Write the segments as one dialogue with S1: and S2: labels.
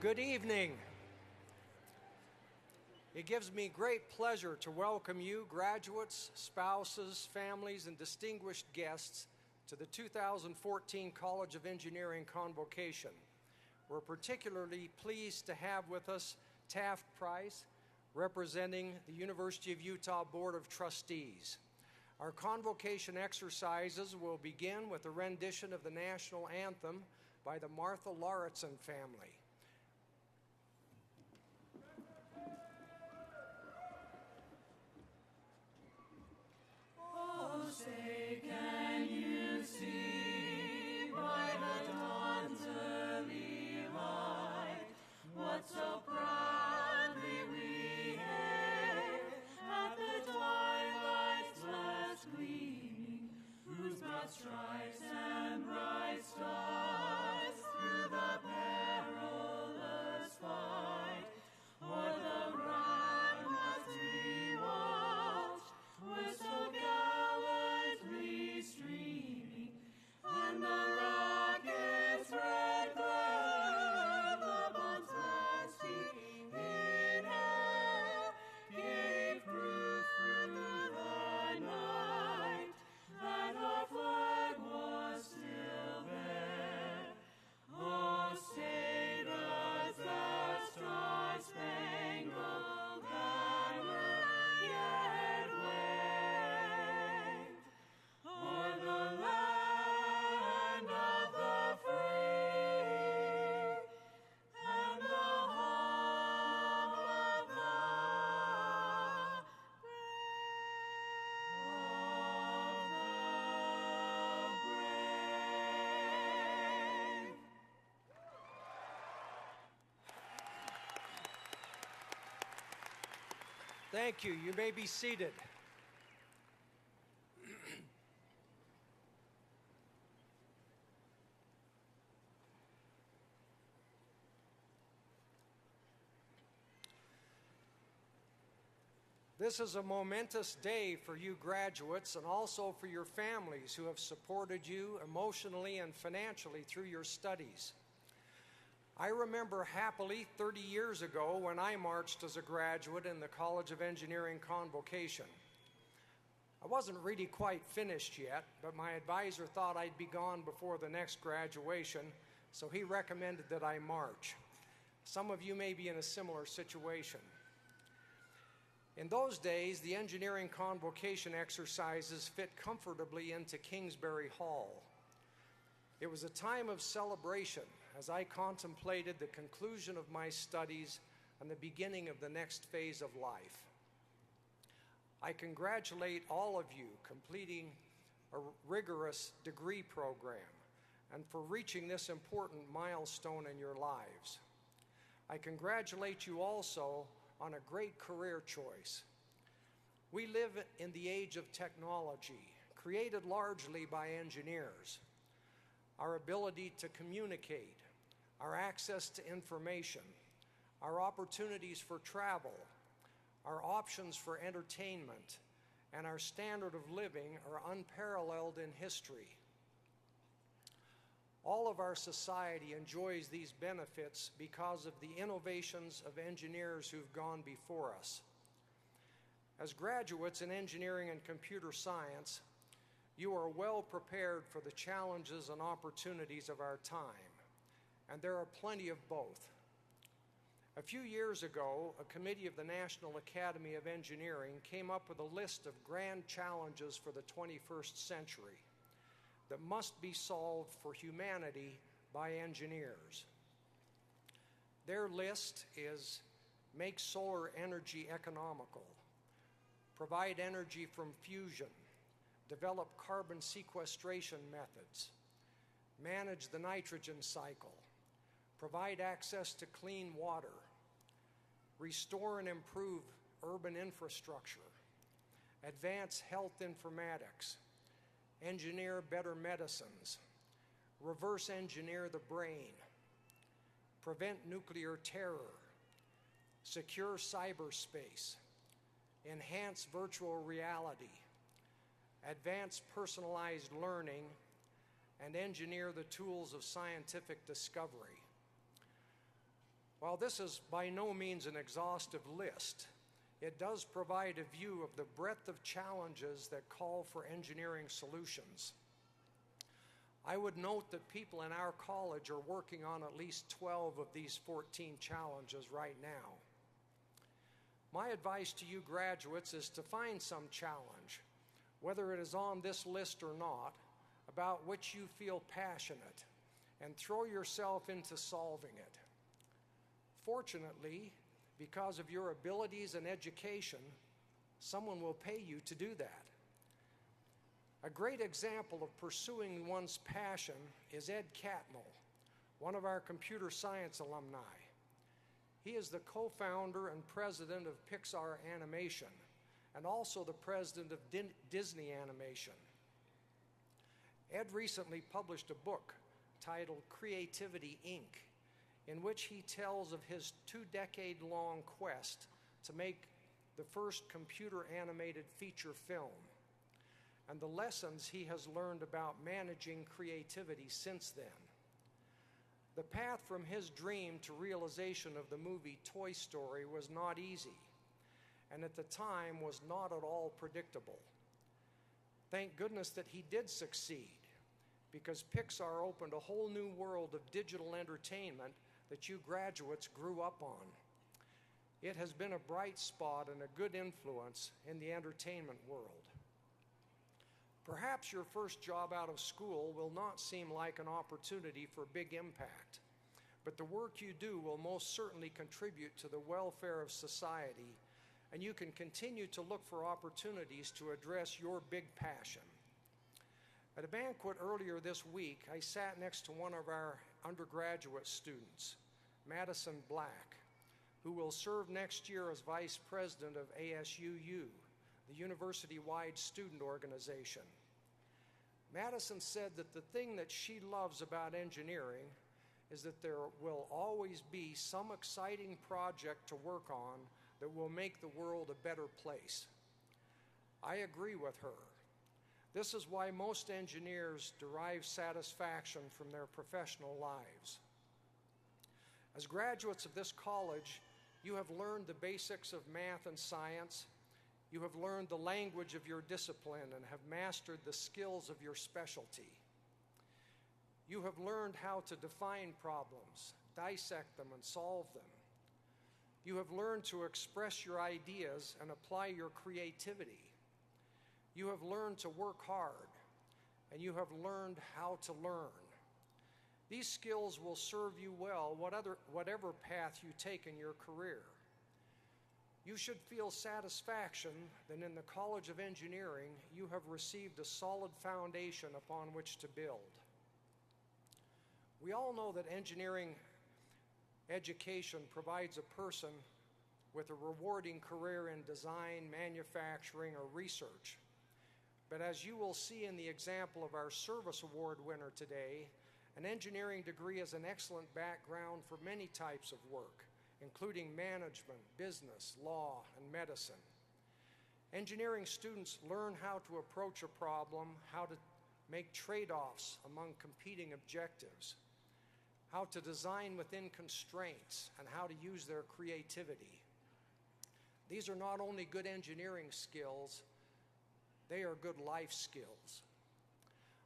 S1: Good evening. It gives me great pleasure to welcome you, graduates, spouses, families, and distinguished guests to the 2014 College of Engineering Convocation. We're particularly pleased to have with us Taft Price, representing the University of Utah Board of Trustees. Our convocation exercises will begin with a rendition of the national anthem by the Martha Lauritsen family.
S2: Oh, say, can you see by the dawn's early light what so proudly we hailed at the twilight's last gleaming, whose broad stripes and bright stars through the perilous fight o'er the ramparts we watched were so gallantly streaming, and the rocket's red glare, the bombs bursting in air, gave proof through the night that our flag was still there. Oh, say does that star-spangled banner yet wave o'er the land of the free and the home of the brave.
S1: Thank you. You may be seated. This is a momentous day for you graduates and also for your families who have supported you emotionally and financially through your studies. I remember happily 30 years ago when I marched as a graduate in the College of Engineering Convocation. I wasn't really quite finished yet, but my advisor thought I'd be gone before the next graduation, so he recommended that I march. Some of you may be in a similar situation. In those days, the engineering convocation exercises fit comfortably into Kingsbury Hall. It was a time of celebration as I contemplated the conclusion of my studies and the beginning of the next phase of life. I congratulate all of you completing a rigorous degree program and for reaching this important milestone in your lives. I congratulate you also on a great career choice. We live in the age of technology, created largely by engineers. Our ability to communicate, our access to information, our opportunities for travel, our options for entertainment, and our standard of living are unparalleled in history. All of our society enjoys these benefits because of the innovations of engineers who've gone before us. As graduates in engineering and computer science, you are well prepared for the challenges and opportunities of our time, and there are plenty of both. A few years ago, a committee of the National Academy of Engineering came up with a list of grand challenges for the 21st century that must be solved for humanity by engineers. Their list is: make solar energy economical, provide energy from fusion, develop carbon sequestration methods, manage the nitrogen cycle, provide access to clean water, restore and improve urban infrastructure, advance health informatics, engineer better medicines, reverse engineer the brain, prevent nuclear terror, secure cyberspace, enhance virtual reality, advance personalized learning, and engineer the tools of scientific discovery. While this is by no means an exhaustive list, it does provide a view of the breadth of challenges that call for engineering solutions. I would note that people in our college are working on at least 12 of these 14 challenges right now. My advice to you graduates is to find some challenge, whether it is on this list or not, about which you feel passionate, and throw yourself into solving it. Fortunately, because of your abilities and education, someone will pay you to do that. A great example of pursuing one's passion is Ed Catmull, one of our computer science alumni. He is the co-founder and president of Pixar Animation, and also the president of Disney Animation. Ed recently published a book titled Creativity, Inc., in which he tells of his 2-decade-long quest to make the first computer-animated feature film, and the lessons he has learned about managing creativity since then. The path from his dream to realization of the movie Toy Story was not easy, and at the time was not at all predictable. Thank goodness that he did succeed, because Pixar opened a whole new world of digital entertainment that you graduates grew up on. It has been a bright spot and a good influence in the entertainment world. Perhaps your first job out of school will not seem like an opportunity for big impact, but the work you do will most certainly contribute to the welfare of society, and you can continue to look for opportunities to address your big passion. At a banquet earlier this week, I sat next to one of our undergraduate students, Madison Black, who will serve next year as vice president of ASUU, the university-wide student organization. Madison said that the thing that she loves about engineering is that there will always be some exciting project to work on that will make the world a better place. I agree with her. This is why most engineers derive satisfaction from their professional lives. As graduates of this college, you have learned the basics of math and science. You have learned the language of your discipline and have mastered the skills of your specialty. You have learned how to define problems, dissect them, and solve them. You have learned to express your ideas and apply your creativity. You have learned to work hard, and you have learned how to learn. These skills will serve you well whatever path you take in your career. You should feel satisfaction that in the College of Engineering you have received a solid foundation upon which to build. We all know that engineering education provides a person with a rewarding career in design, manufacturing, or research. But as you will see in the example of our service award winner today, an engineering degree is an excellent background for many types of work, including management, business, law, and medicine. Engineering students learn how to approach a problem, how to make trade-offs among competing objectives, how to design within constraints, and how to use their creativity. These are not only good engineering skills, they are good life skills.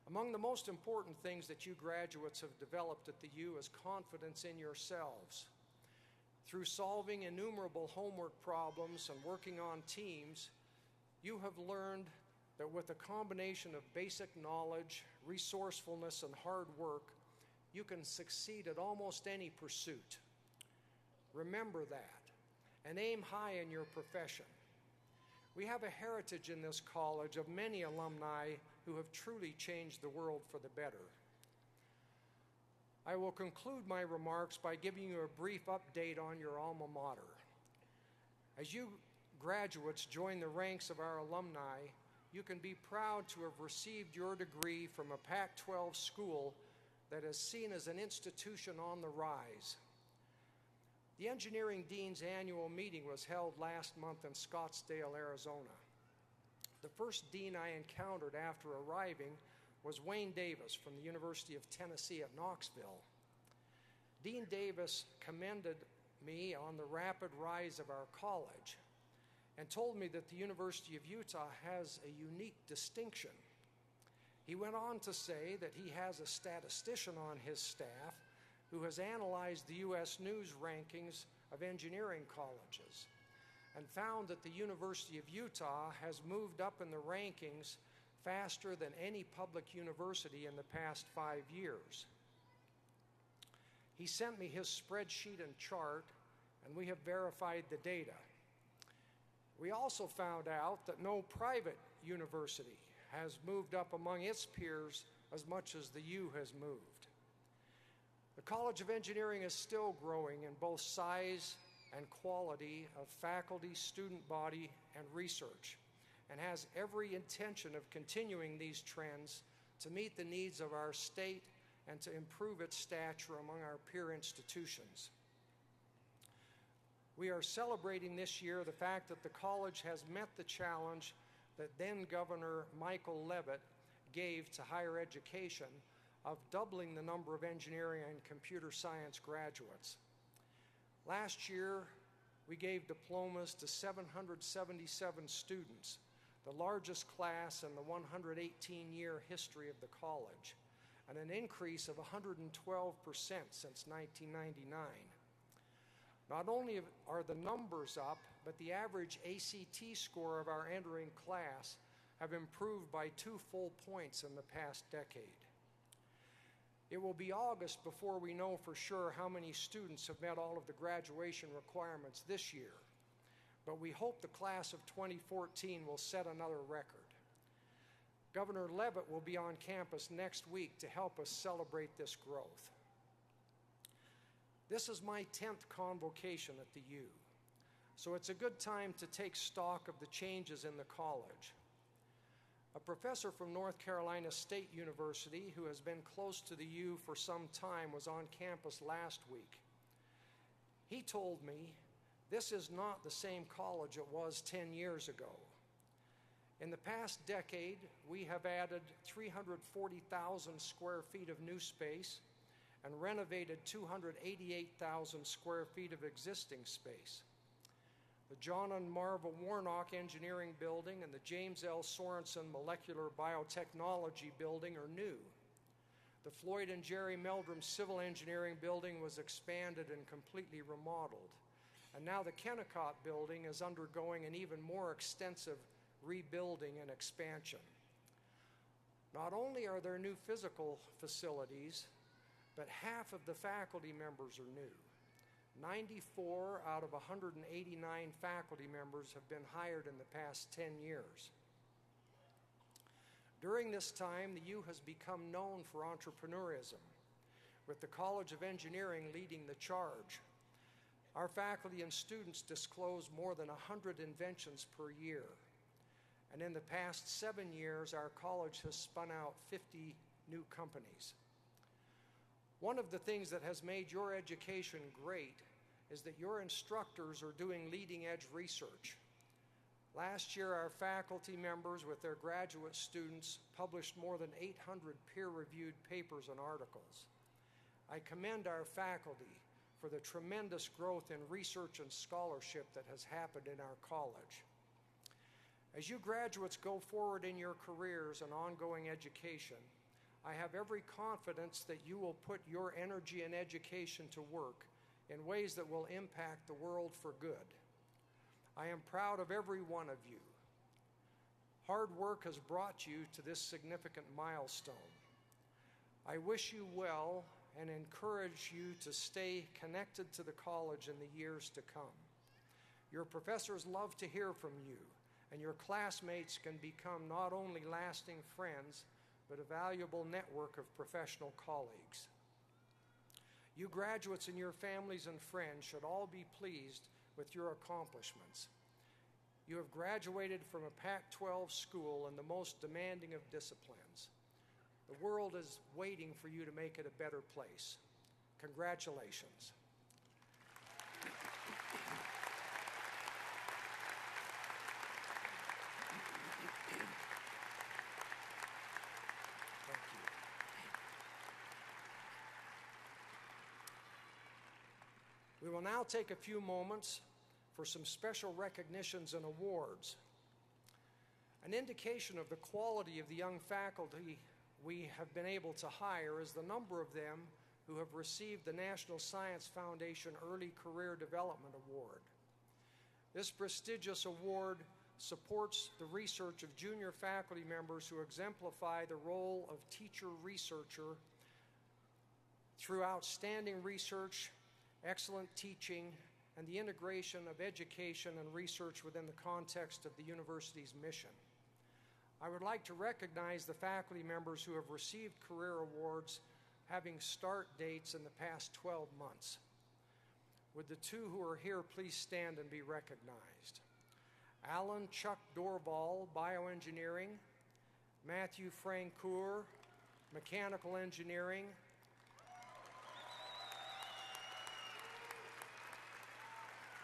S1: Among the most important things that you graduates have developed at the U is confidence in yourselves. Through solving innumerable homework problems and working on teams, you have learned that with a combination of basic knowledge, resourcefulness, and hard work, you can succeed at almost any pursuit. Remember that, and aim high in your profession. We have a heritage in this college of many alumni who have truly changed the world for the better. I will conclude my remarks by giving you a brief update on your alma mater. As you graduates join the ranks of our alumni, you can be proud to have received your degree from a Pac-12 school that is seen as an institution on the rise. The Engineering Dean's annual meeting was held last month in Scottsdale, Arizona. The first dean I encountered after arriving was Wayne Davis from the University of Tennessee at Knoxville. Dean Davis commended me on the rapid rise of our college and told me that the University of Utah has a unique distinction. He went on to say that he has a statistician on his staff who has analyzed the U.S. News rankings of engineering colleges and found that the University of Utah has moved up in the rankings faster than any public university in the past 5 years. He sent me his spreadsheet and chart, and we have verified the data. We also found out that no private university has moved up among its peers as much as the U has moved. The College of Engineering is still growing in both size and quality of faculty, student body, and research, and has every intention of continuing these trends to meet the needs of our state and to improve its stature among our peer institutions. We are celebrating this year the fact that the college has met the challenge that then Governor Michael Leavitt gave to higher education of doubling the number of engineering and computer science graduates. Last year, we gave diplomas to 777 students, the largest class in the 118-year history of the college, and an increase of 112% since 1999. Not only are the numbers up, but the average ACT score of our entering class have improved by 2 full points in the past decade. It will be August before we know for sure how many students have met all of the graduation requirements this year, but we hope the class of 2014 will set another record. Governor Leavitt will be on campus next week to help us celebrate this growth. This is my 10th convocation at the U, so it's a good time to take stock of the changes in the college. A professor from North Carolina State University who has been close to the U for some time was on campus last week. He told me this is not the same college it was 10 years ago. In the past decade, we have added 340,000 square feet of new space and renovated 288,000 square feet of existing space. The Jon and Marva Warnock Engineering Building and the James L. Sorensen Molecular Biotechnology Building are new. The Floyd and Jerry Meldrum Civil Engineering Building was expanded and completely remodeled. And now the Kennecott Building is undergoing an even more extensive rebuilding and expansion. Not only are there new physical facilities, but half of the faculty members are new. 94 out of 189 faculty members have been hired in the past 10 years. During this time, the U has become known for entrepreneurism, with the College of Engineering leading the charge. Our faculty and students disclose more than 100 inventions per year. And in the past 7 years, our college has spun out 50 new companies. One of the things that has made your education great is that your instructors are doing leading-edge research. Last year, our faculty members with their graduate students published more than 800 peer-reviewed papers and articles. I commend our faculty for the tremendous growth in research and scholarship that has happened in our college. As you graduates go forward in your careers and ongoing education, I have every confidence that you will put your energy and education to work in ways that will impact the world for good. I am proud of every one of you. Hard work has brought you to this significant milestone. I wish you well and encourage you to stay connected to the college in the years to come. Your professors love to hear from you, and your classmates can become not only lasting friends, but a valuable network of professional colleagues. You graduates and your families and friends should all be pleased with your accomplishments. You have graduated from a Pac-12 school in the most demanding of disciplines. The world is waiting for you to make it a better place. Congratulations. We will now take a few moments for some special recognitions and awards. An indication of the quality of the young faculty we have been able to hire is the number of them who have received the National Science Foundation Early Career Development Award. This prestigious award supports the research of junior faculty members who exemplify the role of teacher-researcher through outstanding research, excellent teaching, and the integration of education and research within the context of the university's mission. I would like to recognize the faculty members who have received career awards having start dates in the past 12 months. Would the two who are here please stand and be recognized? Alan Chuck Dorval, Bioengineering; Matthew Francoeur, Mechanical Engineering;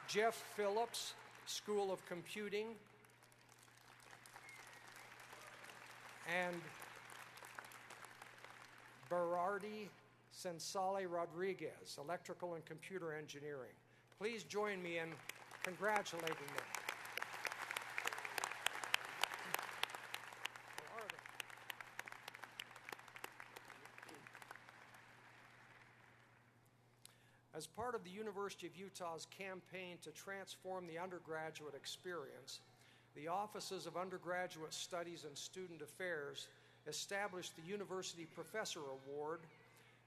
S1: Jeff Phillips, School of Computing; and Berardi Sensale Rodriguez, Electrical and Computer Engineering. Please join me in congratulating them. As part of the University of Utah's campaign to transform the undergraduate experience, the Offices of Undergraduate Studies and Student Affairs established the University Professor Award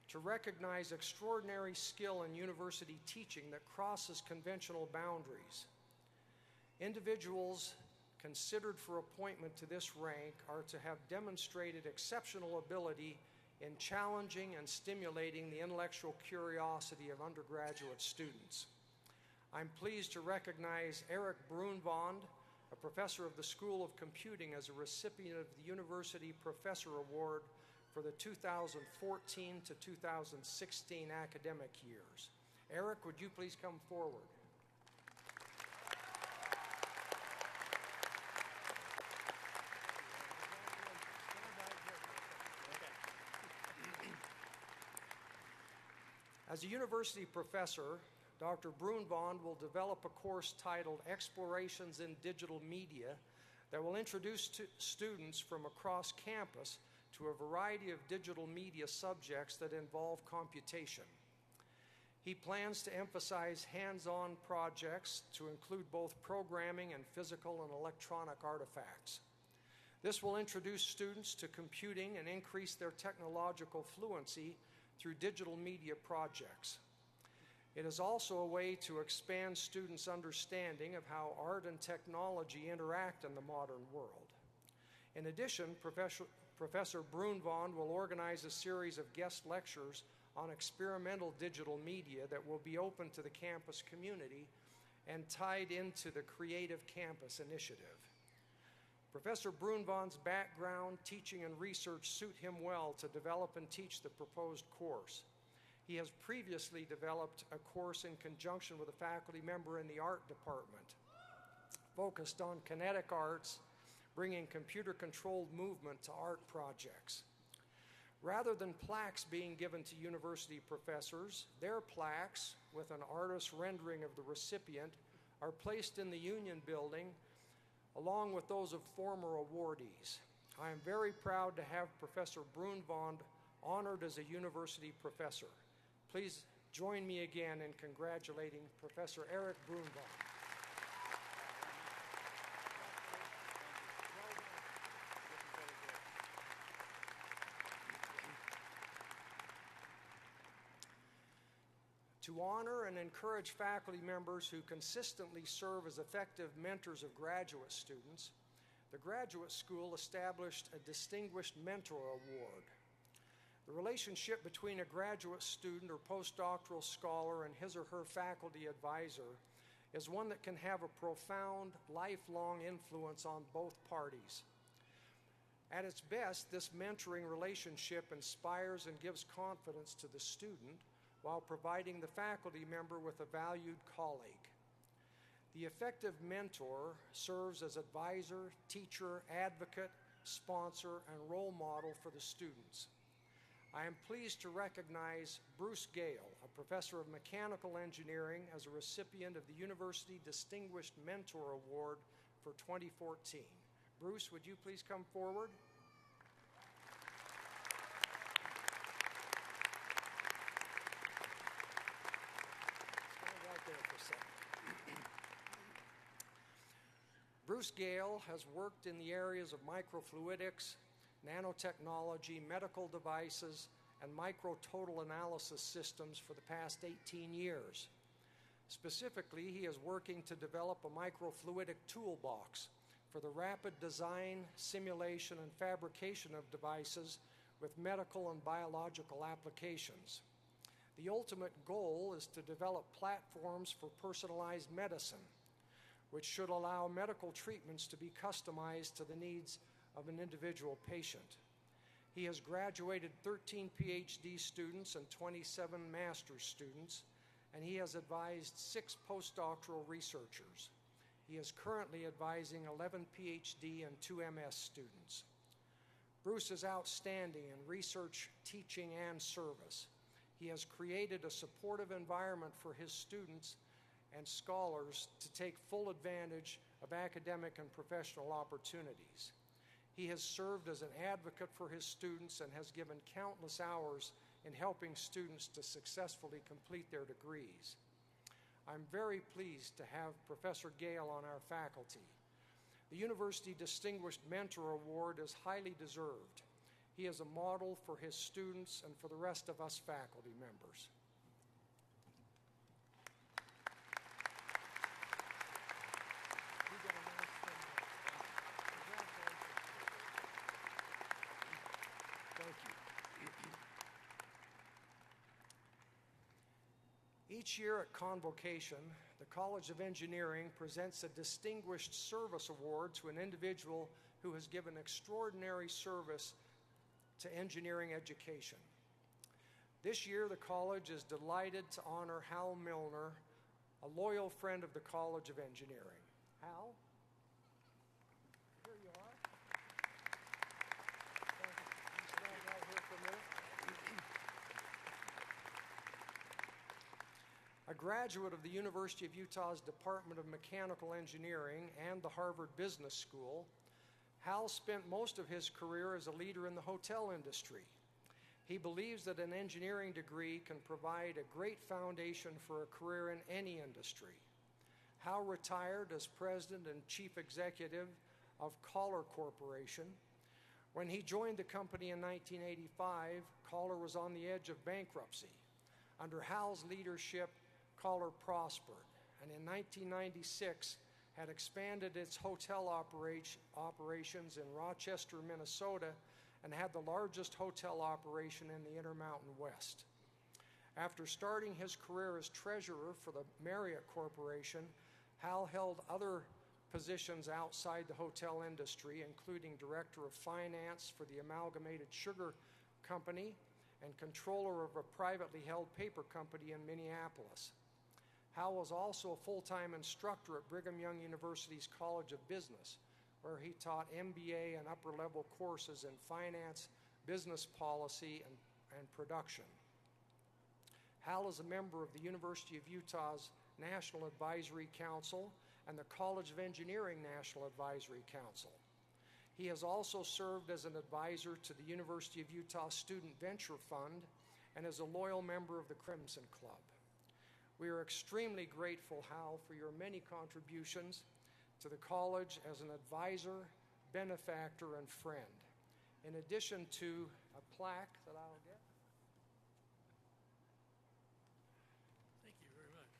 S1: to recognize extraordinary skill in university teaching that crosses conventional boundaries. Individuals considered for appointment to this rank are to have demonstrated exceptional ability in challenging and stimulating the intellectual curiosity of undergraduate students. I'm pleased to recognize Eric Brunvand, a professor of the School of Computing, as a recipient of the University Professor Award for the 2014 to 2016 academic years. Eric, would you please come forward? As a university professor, Dr. Brunvand will develop a course titled Explorations in Digital Media that will introduce students from across campus to a variety of digital media subjects that involve computation. He plans to emphasize hands-on projects to include both programming and physical and electronic artifacts. This will introduce students to computing and increase their technological fluency through digital media projects. It is also a way to expand students' understanding of how art and technology interact in the modern world. In addition, Professor Brunvand will organize a series of guest lectures on experimental digital media that will be open to the campus community and tied into the Creative Campus initiative. Professor Brunvand's background, teaching, and research suit him well to develop and teach the proposed course. He has previously developed a course in conjunction with a faculty member in the art department, focused on kinetic arts, bringing computer-controlled movement to art projects. Rather than plaques being given to university professors, their plaques, with an artist's rendering of the recipient, are placed in the Union Building along with those of former awardees. I am very proud to have Professor Brunvand honored as a university professor. Please join me again in congratulating Professor Eric Brunvand. To honor and encourage faculty members who consistently serve as effective mentors of graduate students, the Graduate School established a Distinguished Mentor Award. The relationship between a graduate student or postdoctoral scholar and his or her faculty advisor is one that can have a profound, lifelong influence on both parties. At its best, this mentoring relationship inspires and gives confidence to the student while providing the faculty member with a valued colleague. The effective mentor serves as advisor, teacher, advocate, sponsor, and role model for the students. I am pleased to recognize Bruce Gale, a professor of mechanical engineering, as a recipient of the University Distinguished Mentor Award for 2014. Bruce, would you please come forward? Stand right there for a second. Bruce Gale has worked in the areas of microfluidics, nanotechnology, medical devices, and micrototal analysis systems for the past 18 years. Specifically, he is working to develop a microfluidic toolbox for the rapid design, simulation, and fabrication of devices with medical and biological applications. The ultimate goal is to develop platforms for personalized medicine, which should allow medical treatments to be customized to the needs of an individual patient. He has graduated 13 PhD students and 27 master's students, and he has advised 6 postdoctoral researchers. He is currently advising 11 PhD and 2 MS students. Bruce is outstanding in research, teaching, and service. He has created a supportive environment for his students and scholars to take full advantage of academic and professional opportunities. He has served as an advocate for his students and has given countless hours in helping students to successfully complete their degrees. I'm very pleased to have Professor Gale on our faculty. The University Distinguished Mentor Award is highly deserved. He is a model for his students and for the rest of us faculty members. Each year at Convocation, the College of Engineering presents a Distinguished Service Award to an individual who has given extraordinary service to engineering education. This year, the college is delighted to honor Hal Milner, a loyal friend of the College of Engineering. Hal? Here you are. Thank you. You stand right here for a minute. A graduate of the University of Utah's Department of Mechanical Engineering and the Harvard Business School, Hal spent most of his career as a leader in the hotel industry. He believes that an engineering degree can provide a great foundation for a career in any industry. Hal retired as president and chief executive of Kohler Corporation. When he joined the company in 1985, Kohler was on the edge of bankruptcy. Under Hal's leadership, Kohler prospered, and in 1996 had expanded its hotel operations in Rochester, Minnesota, and had the largest hotel operation in the Intermountain West. After starting his career as treasurer for the Marriott Corporation, Hal held other positions outside the hotel industry, including director of finance for the Amalgamated Sugar Company and controller of a privately held paper company in Minneapolis. Hal was also a full-time instructor at Brigham Young University's College of Business, where he taught MBA and upper-level courses in finance, business policy, and production. Hal is a member of the University of Utah's National Advisory Council and the College of Engineering National Advisory Council. He has also served as an advisor to the University of Utah Student Venture Fund and is a loyal member of the Crimson Club. We are extremely grateful, Hal, for your many contributions to the college as an advisor, benefactor, and friend. In addition to a plaque that I'll get.
S3: Thank you very much.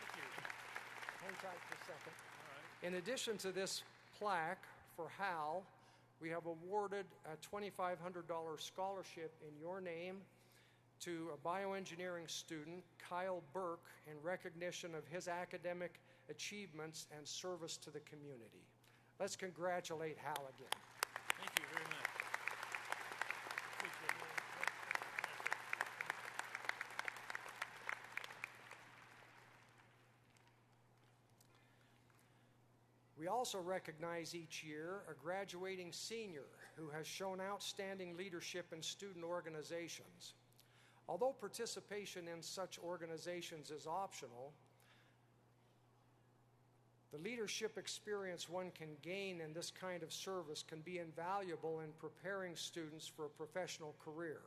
S3: Thank you.
S1: Hang tight for a second.
S3: All right.
S1: In addition to this plaque for Hal, we have awarded a $2,500 scholarship in your name to a bioengineering student, Kyle Burke, in recognition of his academic achievements and service to the community. Let's congratulate Hal again.
S3: Thank you very much. Appreciate it.
S1: We also recognize each year a graduating senior who has shown outstanding leadership in student organizations. Although participation in such organizations is optional, the leadership experience one can gain in this kind of service can be invaluable in preparing students for a professional career.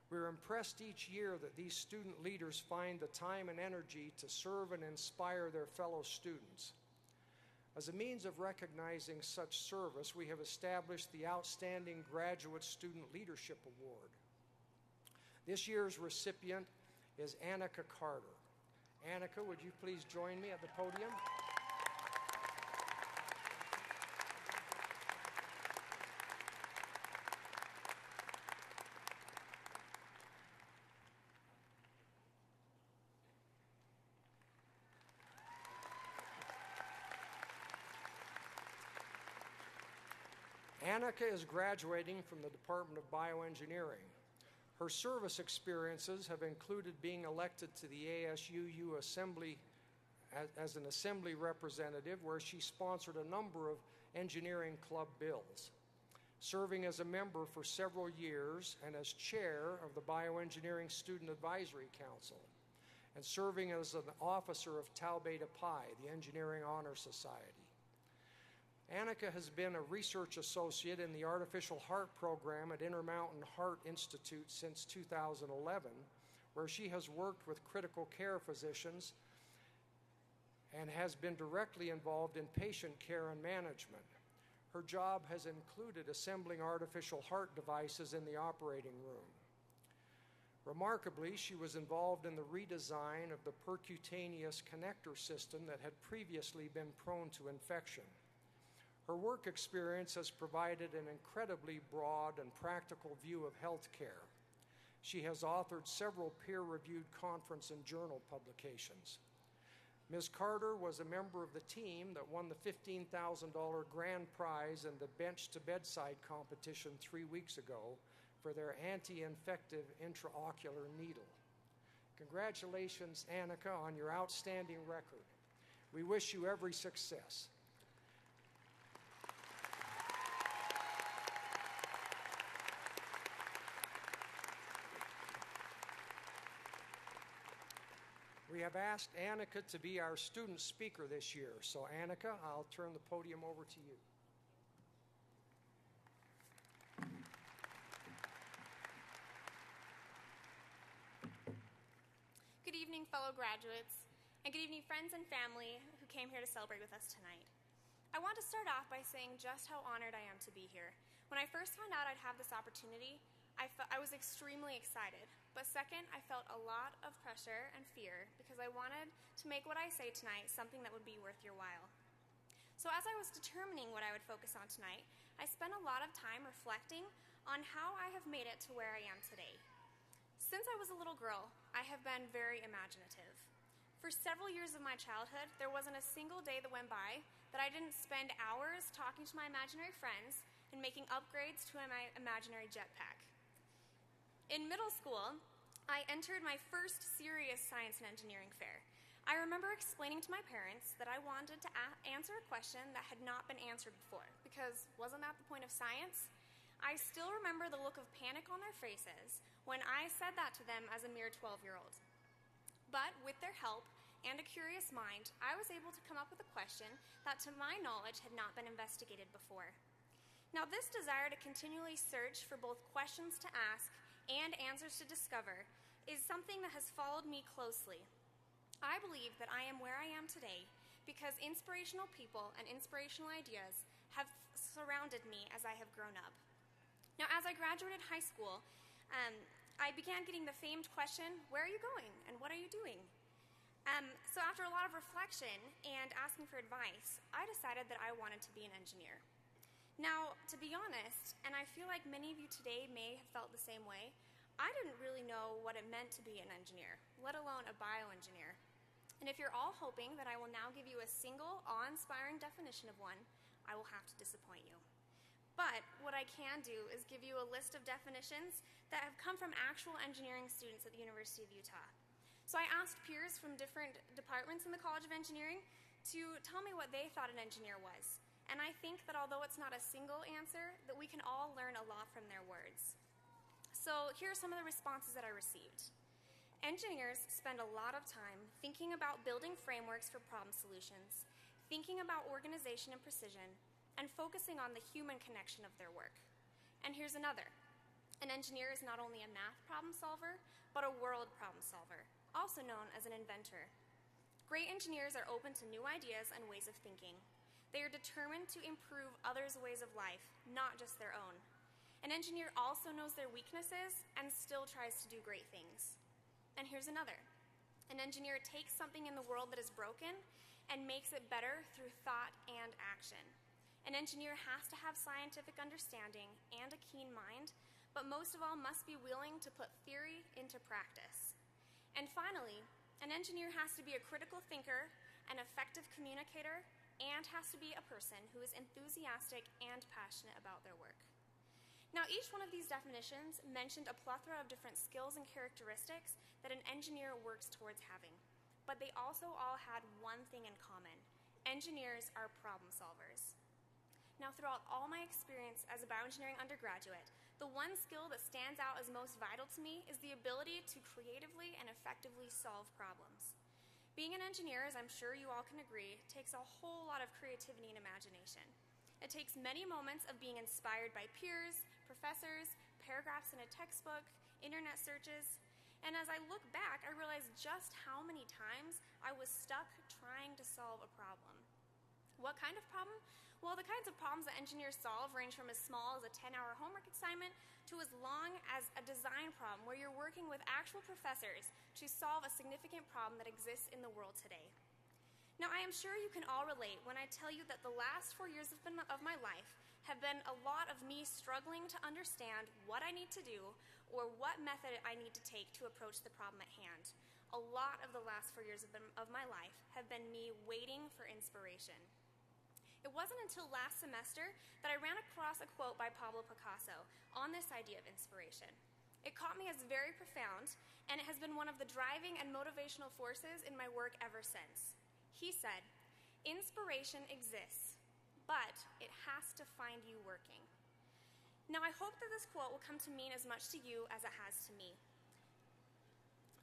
S1: We're impressed each year that these student leaders find the time and energy to serve and inspire their fellow students. As a means of recognizing such service, we have established the Outstanding Graduate Student Leadership Award. This year's recipient is Annika Carter. Annika, would you please join me at the podium? Annika is graduating from the Department of Bioengineering. Her service experiences have included being elected to the ASUU Assembly as an Assembly representative, where she sponsored a number of engineering club bills, serving as a member for several years and as chair of the Bioengineering Student Advisory Council, and serving as an officer of Tau Beta Pi, the Engineering Honor Society. Annika has been a research associate in the Artificial Heart Program at Intermountain Heart Institute since 2011, where she has worked with critical care physicians and has been directly involved in patient care and management. Her job has included assembling artificial heart devices in the operating room. Remarkably, she was involved in the redesign of the percutaneous connector system that had previously been prone to infection. Her work experience has provided an incredibly broad and practical view of healthcare. She has authored several peer-reviewed conference and journal publications. Ms. Carter was a member of the team that won the $15,000 grand prize in the bench-to-bedside competition 3 weeks ago for their anti-infective intraocular needle. Congratulations, Annika, on your outstanding record. We wish you every success. We have asked Annika to be our student speaker this year. So Annika, I'll turn the podium over to you.
S4: Good evening, fellow graduates, and good evening, friends and family who came here to celebrate with us tonight. I want to start off by saying just how honored I am to be here. When I first found out I'd have this opportunity, I was extremely excited. But second, I felt a lot of pressure and fear because I wanted to make what I say tonight something that would be worth your while. So as I was determining what I would focus on tonight, I spent a lot of time reflecting on how I have made it to where I am today. Since I was a little girl, I have been very imaginative. For several years of my childhood, there wasn't a single day that went by that I didn't spend hours talking to my imaginary friends and making upgrades to my imaginary jetpack. In middle school, I entered my first serious science and engineering fair. I remember explaining to my parents that I wanted to answer a question that had not been answered before, because wasn't that the point of science? I still remember the look of panic on their faces when I said that to them as a mere 12-year-old. But with their help and a curious mind, I was able to come up with a question that, to my knowledge, had not been investigated before. Now, this desire to continually search for both questions to ask and answers to discover is something that has followed me closely. I believe that I am where I am today because inspirational people and inspirational ideas have surrounded me as I have grown up. Now, as I graduated high school, I began getting the famed question, where are you going and what are you doing? So after a lot of reflection and asking for advice, I decided that I wanted to be an engineer. Now, to be honest, and I feel like many of you today may have felt the same way, I didn't really know what it meant to be an engineer, let alone a bioengineer. And if you're all hoping that I will now give you a single, awe-inspiring definition of one, I will have to disappoint you. But what I can do is give you a list of definitions that have come from actual engineering students at the University of Utah. So I asked peers from different departments in the College of Engineering to tell me what they thought an engineer was. And I think that although it's not a single answer, that we can all learn a lot from their words. So here are some of the responses that I received. Engineers spend a lot of time thinking about building frameworks for problem solutions, thinking about organization and precision, and focusing on the human connection of their work. And here's another. An engineer is not only a math problem solver, but a world problem solver, also known as an inventor. Great engineers are open to new ideas and ways of thinking. They are determined to improve others' ways of life, not just their own. An engineer also knows their weaknesses and still tries to do great things. And here's another. An engineer takes something in the world that is broken and makes it better through thought and action. An engineer has to have scientific understanding and a keen mind, but most of all must be willing to put theory into practice. And finally, an engineer has to be a critical thinker, an effective communicator, and has to be a person who is enthusiastic and passionate about their work. Now, each one of these definitions mentioned a plethora of different skills and characteristics that an engineer works towards having. But they also all had one thing in common. Engineers are problem solvers. Now, throughout all my experience as a bioengineering undergraduate, the one skill that stands out as most vital to me is the ability to creatively and effectively solve problems. Being an engineer, as I'm sure you all can agree, takes a whole lot of creativity and imagination. It takes many moments of being inspired by peers, professors, paragraphs in a textbook, internet searches, and as I look back, I realize just how many times I was stuck trying to solve a problem. What kind of problem? Well, the kinds of problems that engineers solve range from as small as a 10-hour homework assignment to as long as a design problem where you're working with actual professors to solve a significant problem that exists in the world today. Now, I am sure you can all relate when I tell you that the last 4 years of my life have been a lot of me struggling to understand what I need to do or what method I need to take to approach the problem at hand. A lot of the last 4 years of my life have been me waiting for inspiration. It wasn't until last semester that I ran across a quote by Pablo Picasso on this idea of inspiration. It caught me as very profound, and it has been one of the driving and motivational forces in my work ever since. He said, "Inspiration exists, but it has to find you working." Now, I hope that this quote will come to mean as much to you as it has to me.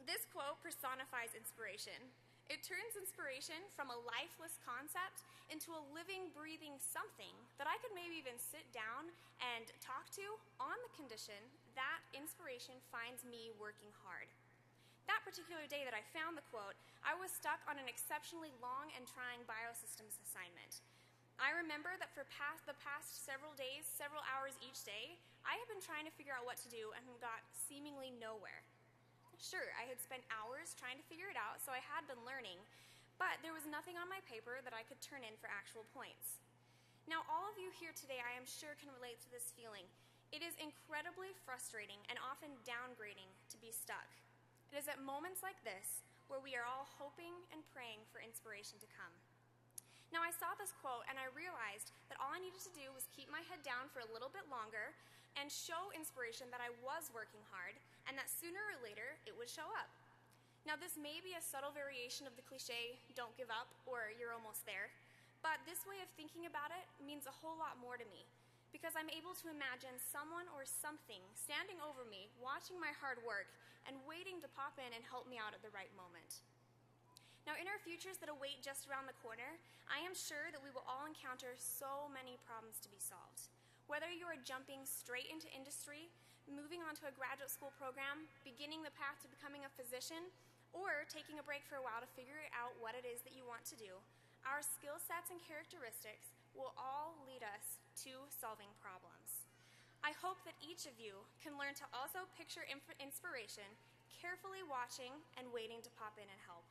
S4: This quote personifies inspiration. It turns inspiration from a lifeless concept into a living, breathing something that I could maybe even sit down and talk to on the condition that inspiration finds me working hard. That particular day that I found the quote, I was stuck on an exceptionally long and trying biosystems assignment. I remember that for the past several days, several hours each day, I had been trying to figure out what to do and got seemingly nowhere. Sure, I had spent hours trying to figure it out, so I had been learning, but there was nothing on my paper that I could turn in for actual points. Now, all of you here today, I am sure, can relate to this feeling. It is incredibly frustrating and often downgrading to be stuck. It is at moments like this where we are all hoping and praying for inspiration to come. Now, I saw this quote and I realized that all I needed to do was keep my head down for a little bit longer and show inspiration that I was working hard and that sooner or later it would show up. Now, this may be a subtle variation of the cliche, "Don't give up," or "You're almost there," but this way of thinking about it means a whole lot more to me because I'm able to imagine someone or something standing over me, watching my hard work, and waiting to pop in and help me out at the right moment. Now, in our futures that await just around the corner, I am sure that we will all encounter so many problems to be solved. Whether you are jumping straight into industry, moving on to a graduate school program, beginning the path to becoming a physician, or taking a break for a while to figure out what it is that you want to do, our skill sets and characteristics will all lead us to solving problems. I hope that each of you can learn to also picture inspiration, carefully watching and waiting to pop in and help.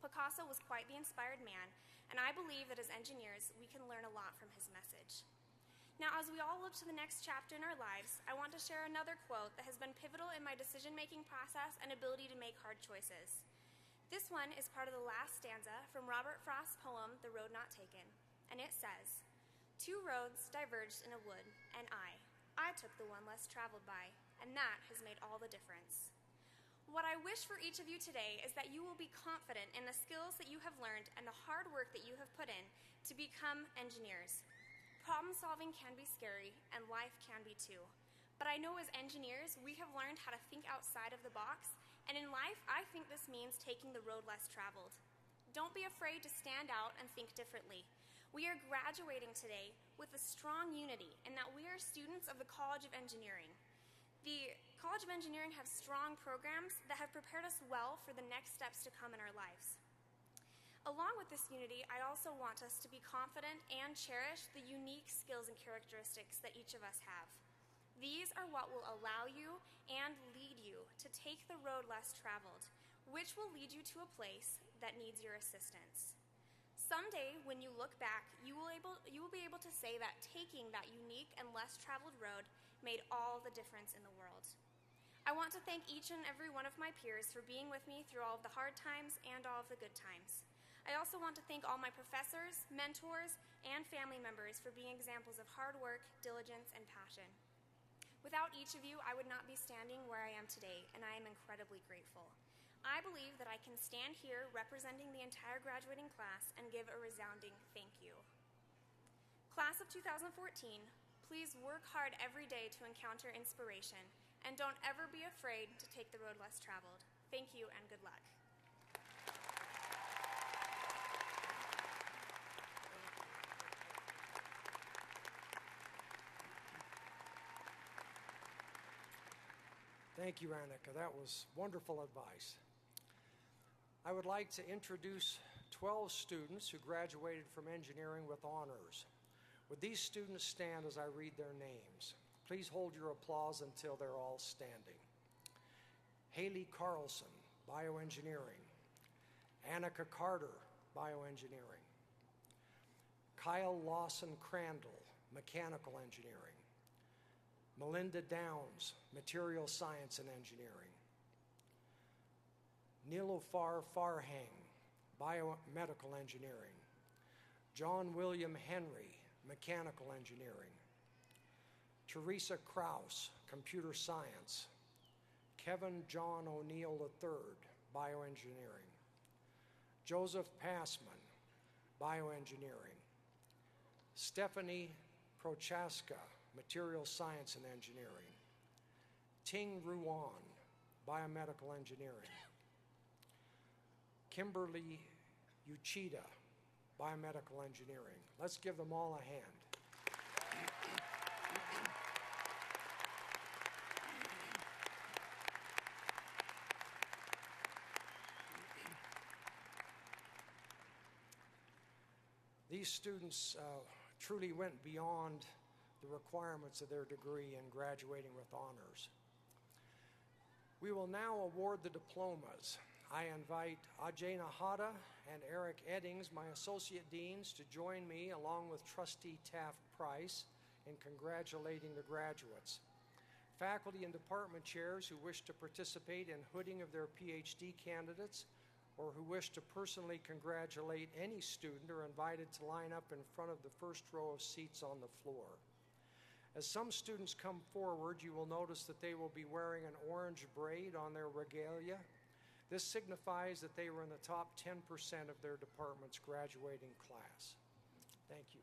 S4: Picasso was quite the inspired man, and I believe that as engineers, we can learn a lot from his message. Now, as we all look to the next chapter in our lives, I want to share another quote that has been pivotal in my decision-making process and ability to make hard choices. This one is part of the last stanza from Robert Frost's poem, "The Road Not Taken," and it says, "Two roads diverged in a wood, and I took the one less traveled by, and that has made all the difference." What I wish for each of you today is that you will be confident in the skills that you have learned and the hard work that you have put in to become engineers. Problem solving can be scary, and life can be too. But I know as engineers, we have learned how to think outside of the box, and in life, I think this means taking the road less traveled. Don't be afraid to stand out and think differently. We are graduating today with a strong unity in that we are students of the College of Engineering. The College of Engineering have strong programs that have prepared us well for the next steps to come in our lives. Along with this unity, I also want us to be confident and cherish the unique skills and characteristics that each of us have. These are what will allow you and lead you to take the road less traveled, which will lead you to a place that needs your assistance. Someday, when you look back, you will be able to say that taking that unique and less traveled road made all the difference in the world. I want to thank each and every one of my peers for being with me through all of the hard times and all of the good times. I also want to thank all my professors, mentors, and family members for being examples of hard work, diligence, and passion. Without each of you, I would not be standing where I am today, and I am incredibly grateful. I believe that I can stand here representing the entire graduating class and give a resounding thank you. Class of 2014, please work hard every day to encounter inspiration, and don't ever be afraid to take the road less traveled. Thank you and good luck.
S1: Thank you, Annika. That was wonderful advice. I would like to introduce 12 students who graduated from engineering with honors. Would these students stand as I read their names? Please hold your applause until they're all standing. Haley Carlson, bioengineering. Annika Carter, bioengineering. Kyle Lawson Crandall, mechanical engineering. Melinda Downs, material science and engineering. Nilofar Farhang, biomedical engineering. John William Henry, mechanical engineering. Teresa Kraus, computer science. Kevin John O'Neill III, bioengineering. Joseph Passman, bioengineering. Stephanie Prochaska, material science and engineering. Ting Ruan, biomedical engineering. Kimberly Uchida, biomedical engineering. Let's give them all a hand. These students truly went beyond the requirements of their degree in graduating with honors. We will now award the diplomas. I invite Ajay Nahata and Eric Eddings, my associate deans, to join me along with Trustee Taft Price in congratulating the graduates. Faculty and department chairs who wish to participate in hooding of their PhD candidates or who wish to personally congratulate any student are invited to line up in front of the first row of seats on the floor. As some students come forward, you will notice that they will be wearing an orange braid on their regalia. This signifies that they were in the top 10% of their department's graduating class. Thank you.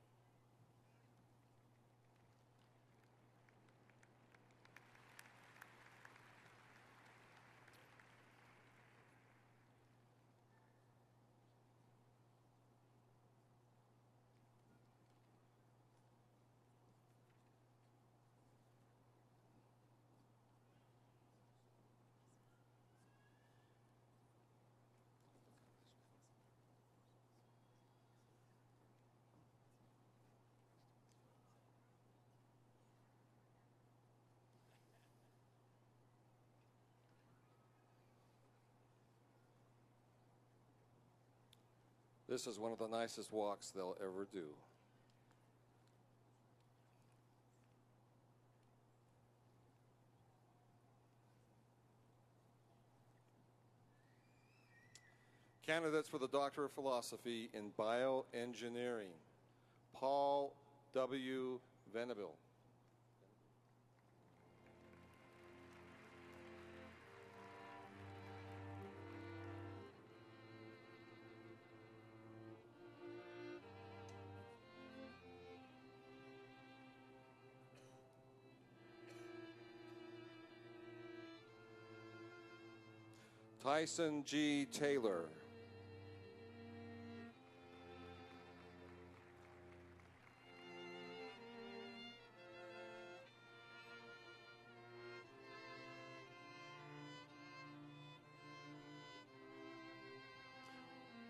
S5: This is one of the nicest walks they'll ever do. Candidates for the Doctor of Philosophy in Bioengineering, Paul W. Venable. Tyson G. Taylor.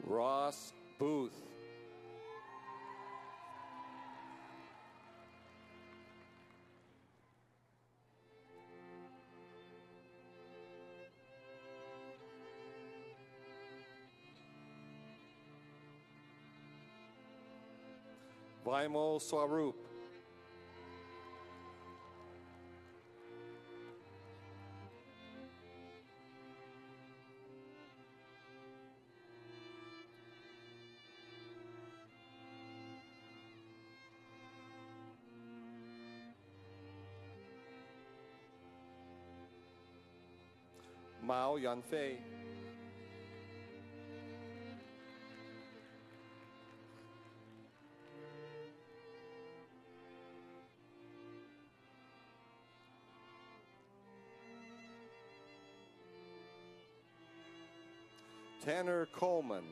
S5: Ross Booth. Vaimo Swaroop. Mao Yanfei. Tanner Coleman.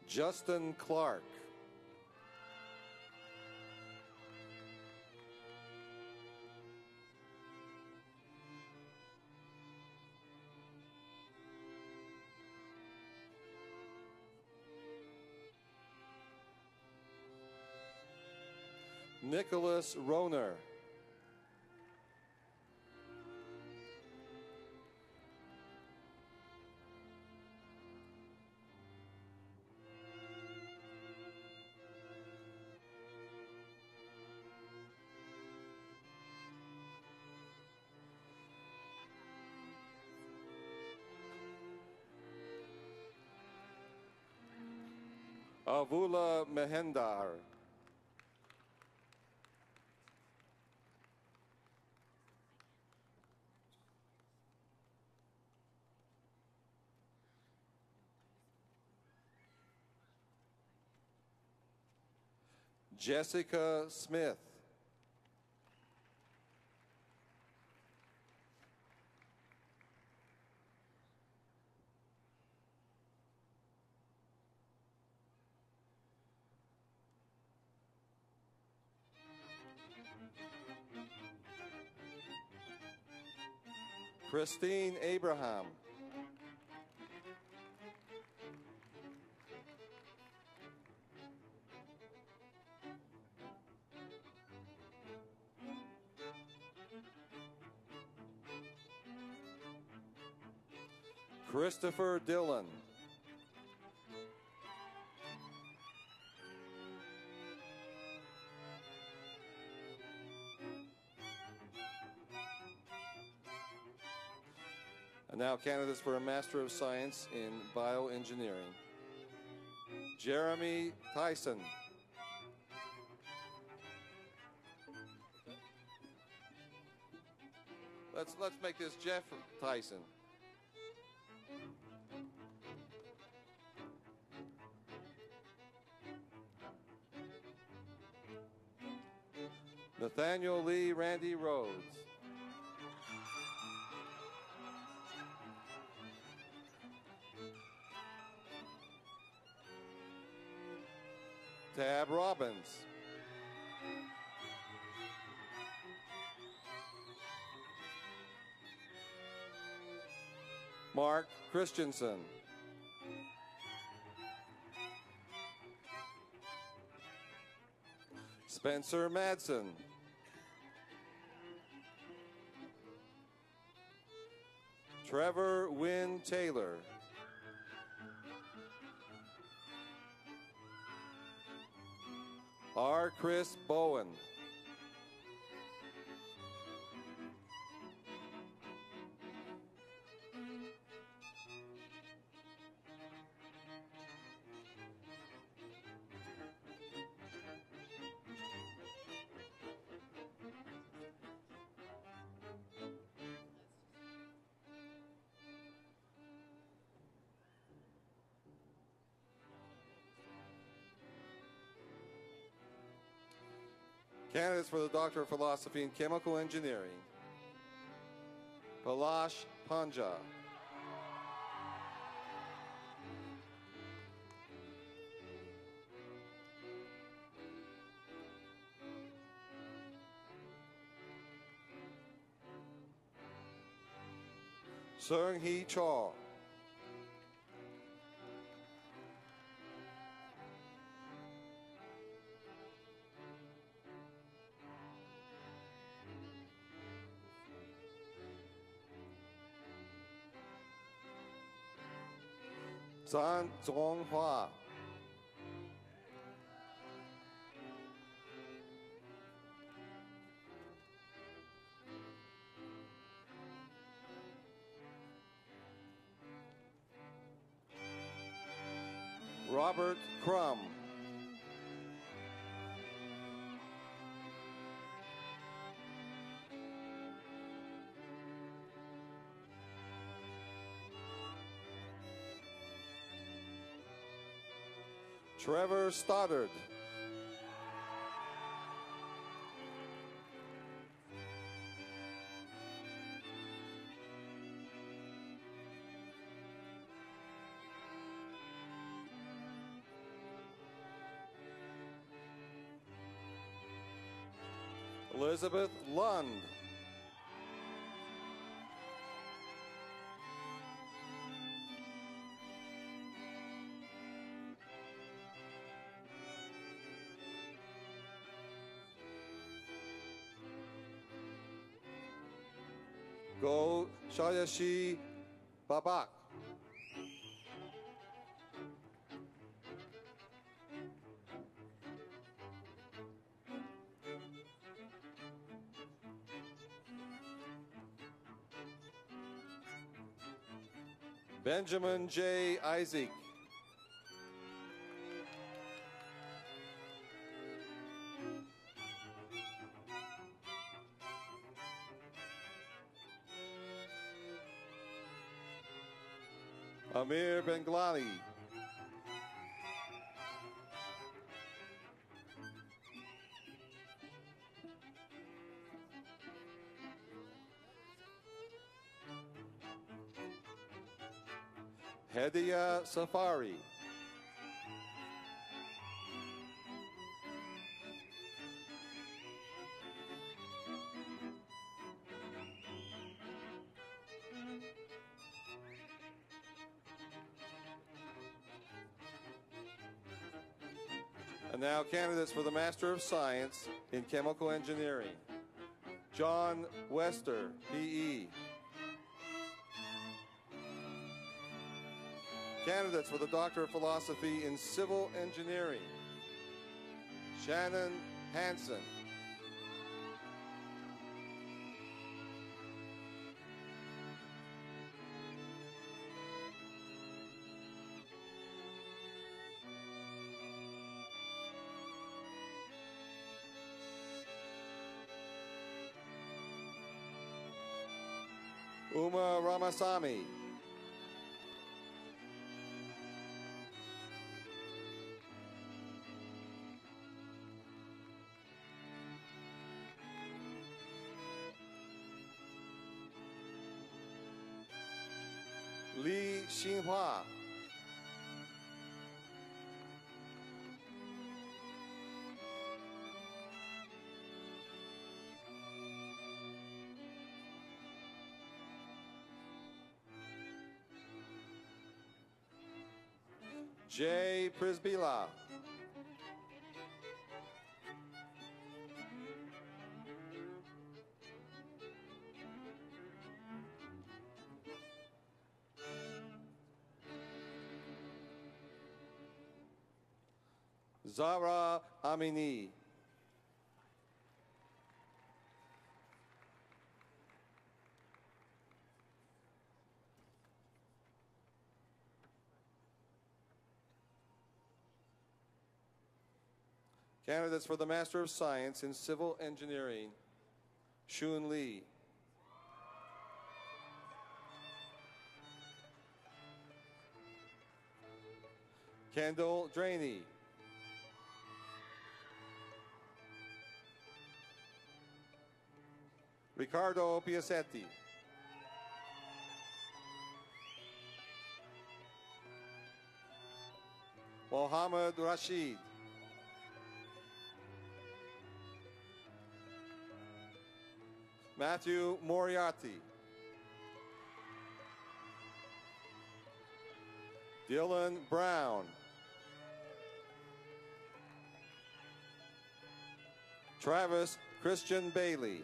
S5: Justin Clark. Nicholas Roner. Avula Mehendar. Jessica Smith. Christine Abraham. Christopher Dillon. And now candidates for a Master of Science in Bioengineering. Jeremy Tyson. Let's make this Jeff Tyson. Nathaniel Lee Randy Rhodes. Tab Robbins. Mark Christensen. Spencer Madsen. Trevor Wynn Taylor. R. Chris Bowen. Candidates for the Doctor of Philosophy in Chemical Engineering, Palash Panja. Seung Hee Chaw. Zhang Zonghua. Robert Crum. Trevor Stoddard. Elizabeth Lund. Go Shayashi Babak. Benjamin J. Isaac. Amir Benglani. Hediya Safari. And now candidates for the Master of Science in Chemical Engineering. John Wester, PE. Candidates for the Doctor of Philosophy in Civil Engineering. Shannon Hansen. Uma Ramasamy. Li Xinhua. Jay Prisbila. Zara Amini. Candidates for the Master of Science in Civil Engineering, Shun Lee. Kendall Draney. Ricardo Piacetti. Mohammed Rashid. Matthew Moriarty. Dylan Brown. Travis Christian Bailey.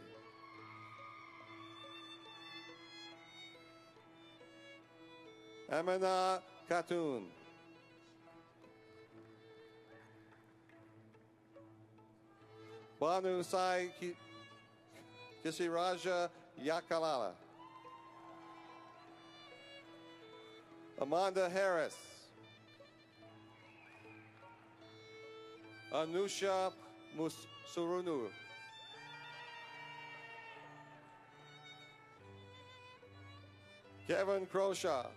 S5: Amina Khatun. Banu Sai Kisiraja Yakalala. Amanda Harris. Anusha Musurunu. Kevin Croshaw.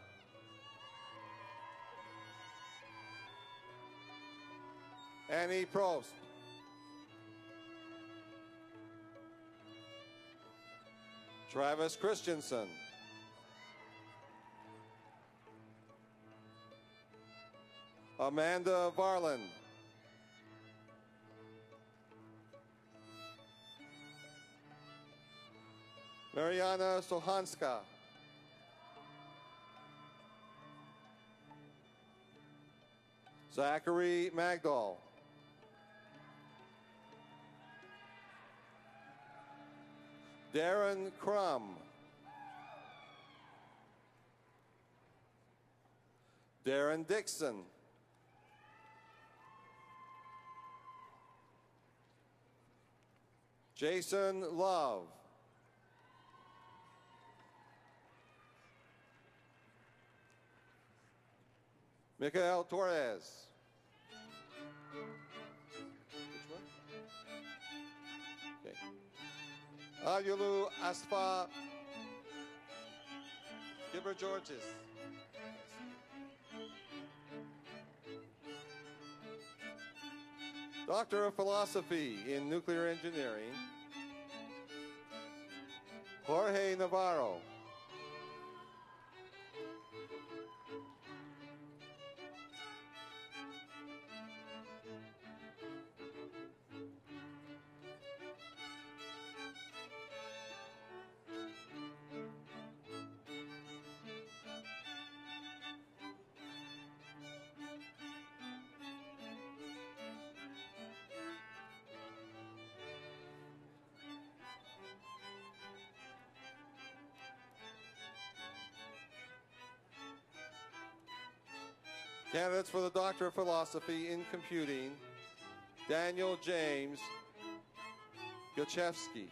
S5: Annie Probst. Travis Christensen. Amanda Varland. Mariana Sohanska. Zachary Magdal. Darren Crum. Darren Dixon. Jason Love. Mikael Torres. Which one? Okay. Ayulu Asfa Gibber Georges. Doctor of Philosophy in Nuclear Engineering, Jorge Navarro. Candidates for the Doctor of Philosophy in Computing, Daniel James Gilchevsky.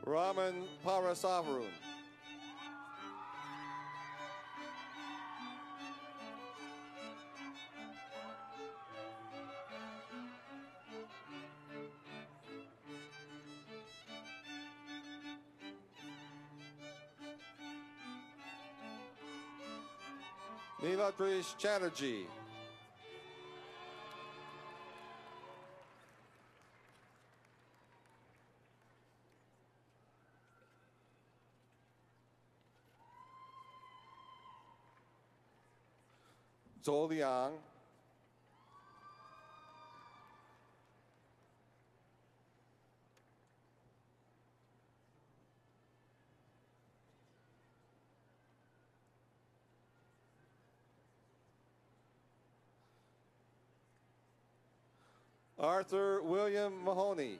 S5: Raman Parasavarun. Niladrish Chatterjee. Zhou Liang. Arthur William Mahoney.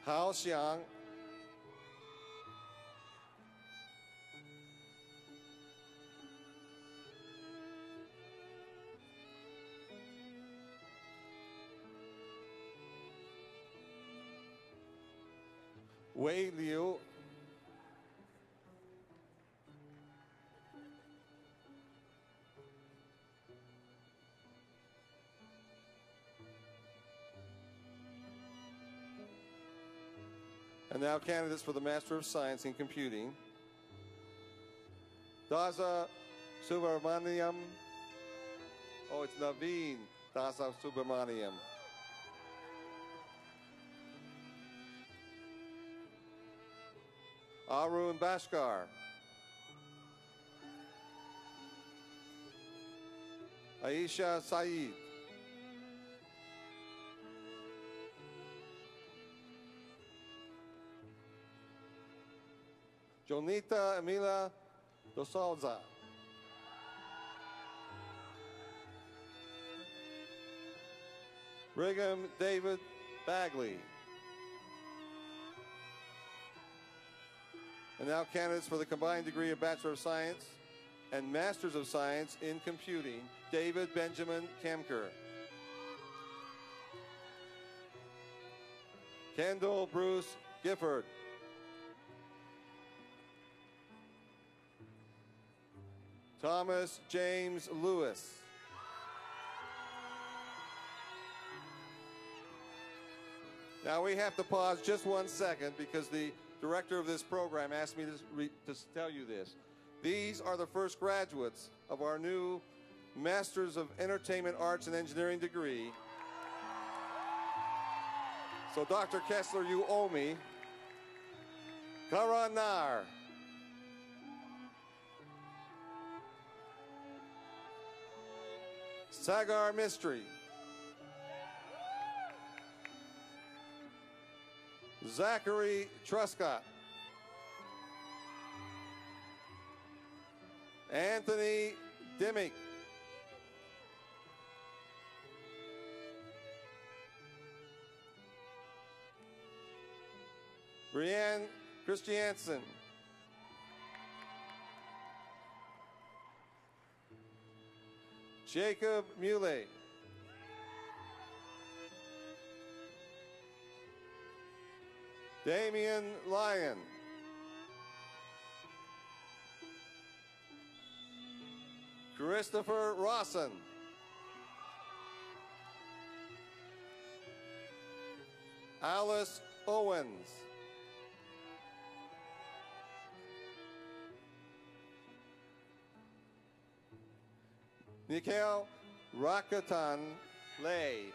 S5: Hao Xiang. Wei Liu. And now candidates for the Master of Science in Computing. Daza Subramaniam. Oh, it's Naveen Daza Subramaniam. Arun Bashkar. Aisha Saeed. Jonita Emila Dosalza. Brigham David Bagley. And now candidates for the combined degree of Bachelor of Science and Masters of Science in Computing, David Benjamin Kemker. Kendall Bruce Gifford. Thomas James Lewis. Now we have to pause just 1 second because the director of this program asked me to tell you this. These are the first graduates of our new Masters of Entertainment Arts and Engineering degree. So Dr. Kessler, you owe me. Karan Nar. Sagar Mistry. Zachary Truscott. Anthony Dimmick. Brianne Christiansen. Jacob Muley. Damian Lyon. Christopher Rawson. Alice Owens. Nikhil Rakatan Lay.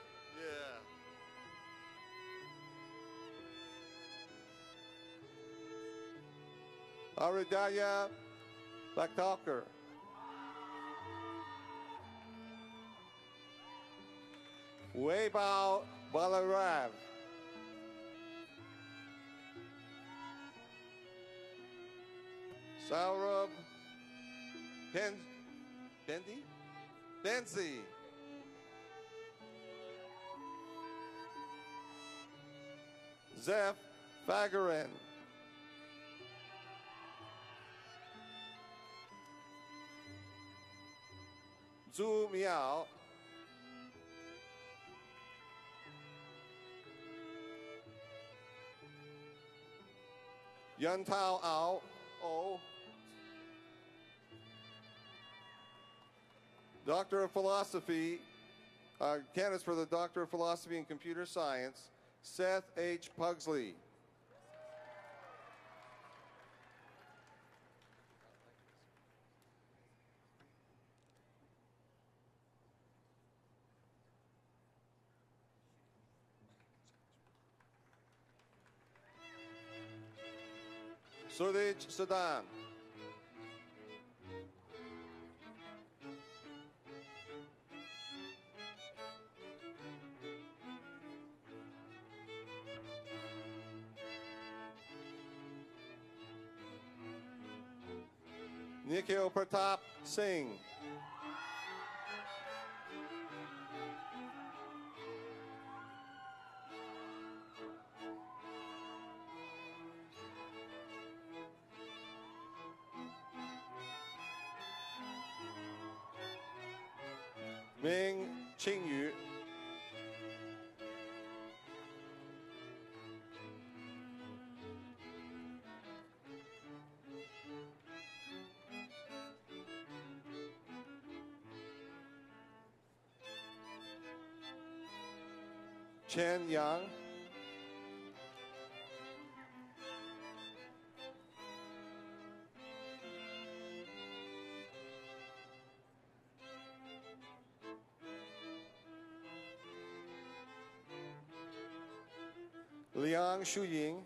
S5: Aridaya Blacktalker. Weibao Balarav. Saurabh Benzi. Zeph Fagarin. Zhu Miao. Yun Tao Ao. O. Doctor of Philosophy, candidates for the Doctor of Philosophy in Computer Science, Seth H. Pugsley. Sudhij Sadan. Nikhil Pratap Singh. Ming Qingyu. Chen Yang, Liang Shuying,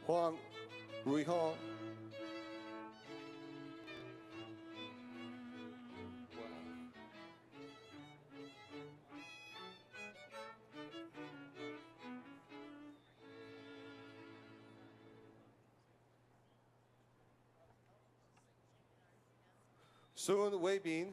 S5: Huang Ruihong, Sun Weibin,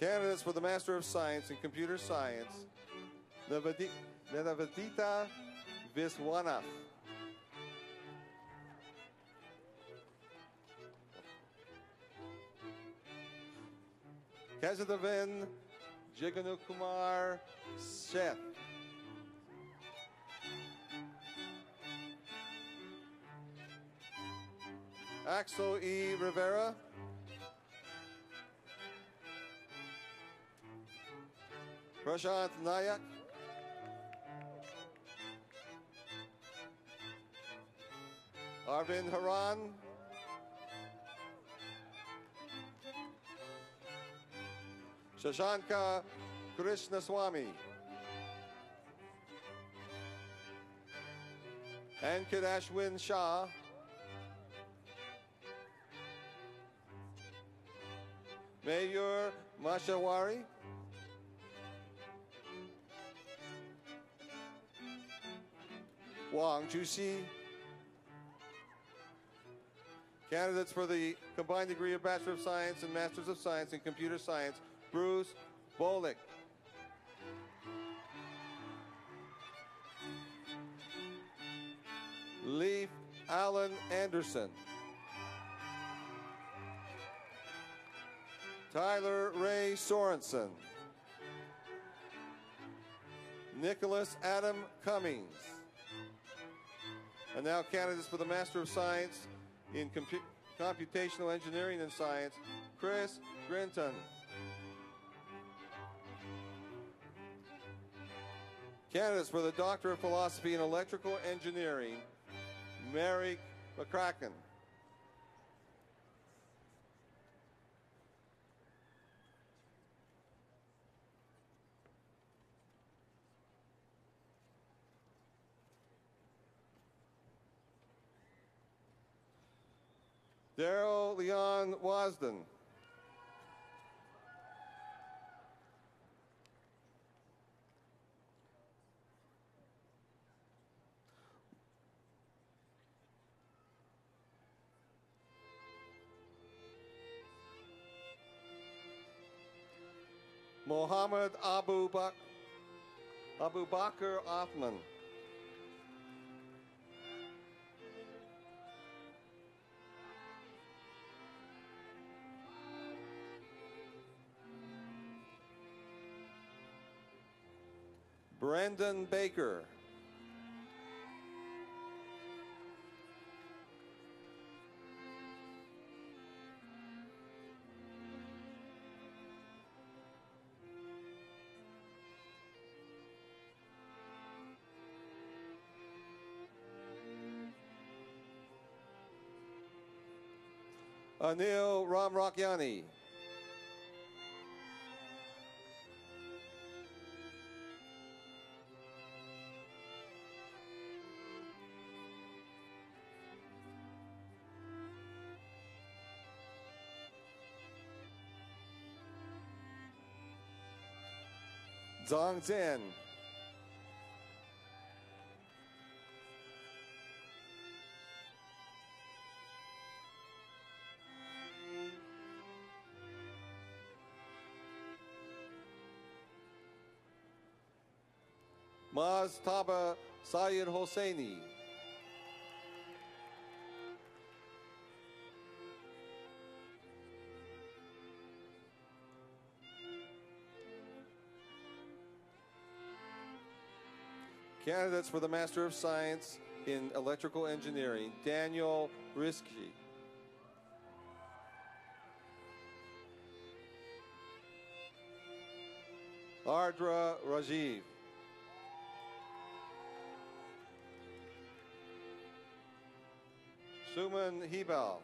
S5: candidates for the Master of Science in Computer Science, Nedavadita Viswanath, Kazadavan Jiganukumar Seth, Axel E. Rivera, Prashant Nayak, Arvind Haran, Shashanka Krishnaswamy, Ankit Ashwin Shah, Mayur Mashawari, Wang Juxi. Candidates for the combined degree of Bachelor of Science and Masters of Science in Computer Science, Bruce Bolick, Leif Allen Anderson, Tyler Ray Sorensen, Nicholas Adam Cummings. And now candidates for the Master of Science in Computational Engineering and Science, Chris Grinton. Candidates for the Doctor of Philosophy in Electrical Engineering, Mary McCracken. Daryl Leon Wasden. Mohammed Abu Bakr Othman. Brendan Baker. Anil Ramrakyani. Zhang Zhen. Maztaba Syed Hosseini. Candidates for the Master of Science in Electrical Engineering, Daniel Riski. Ardra Rajiv. Suman Hebal.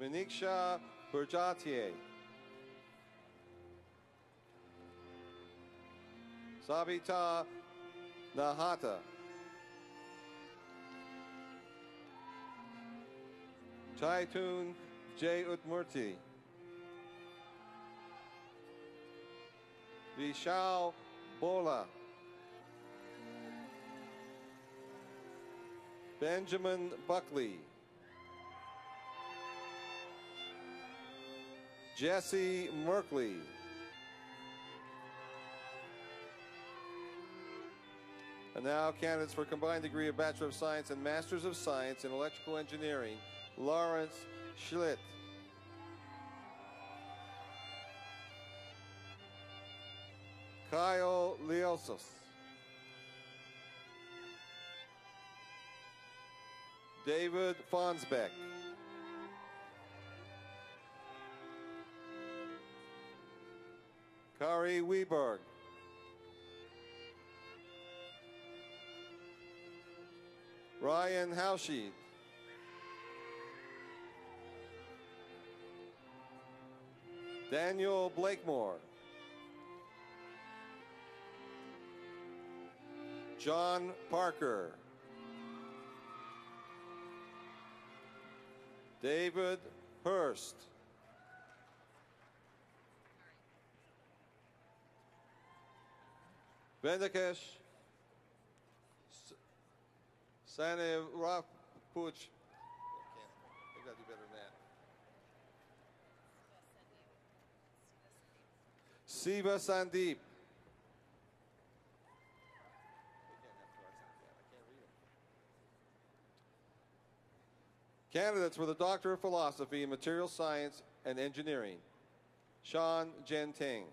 S5: Maniksha Burjatier. Sabita Nahata. Chaitun J. Utmurti. Vishal Bola. Benjamin Buckley. Jesse Merkley. And now candidates for combined degree of Bachelor of Science and Masters of Science in Electrical Engineering, Lawrence Schlitt. Kyle Leosos. David Fonsbeck. Kari Weberg. Ryan Hauschie. Daniel Blakemore. John Parker. David Hurst. Vendakesh Sanev Rapuch. I gotta do better than that. Siva Sandeep. Candidates for the Doctor of Philosophy in Material Science and Engineering, Sean Genting.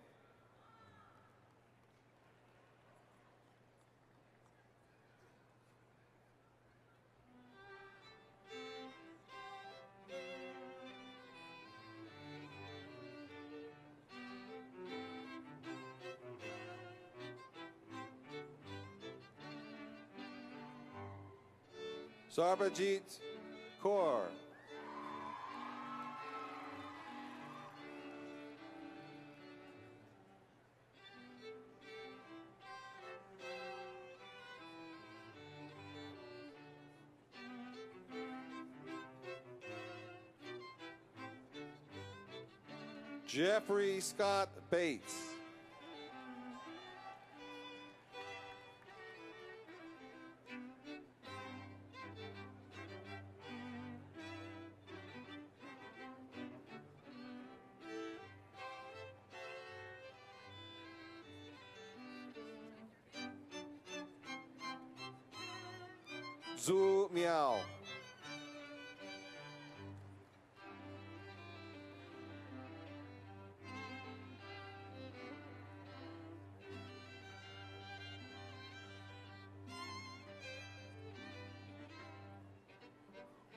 S5: Sarbajit Kaur. Jeffrey Scott Bates. Zhu Miao.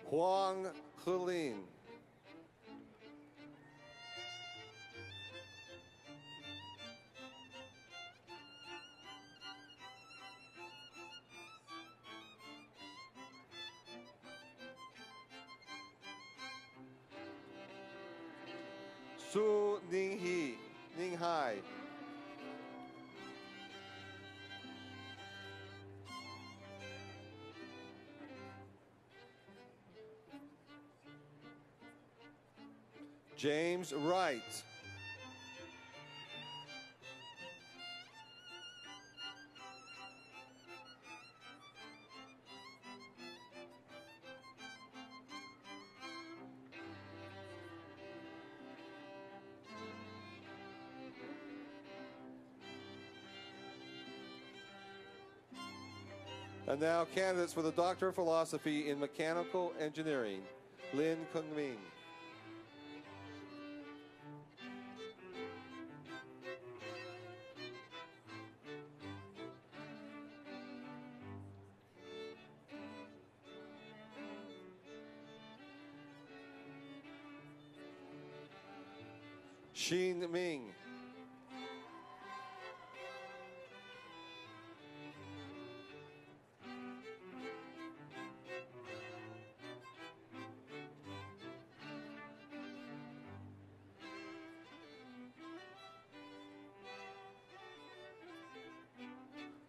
S5: Huang Helin. Su Ninghai. James Wright. And now candidates for the Doctor of Philosophy in Mechanical Engineering, Lin Kung-ming. Xin Ming.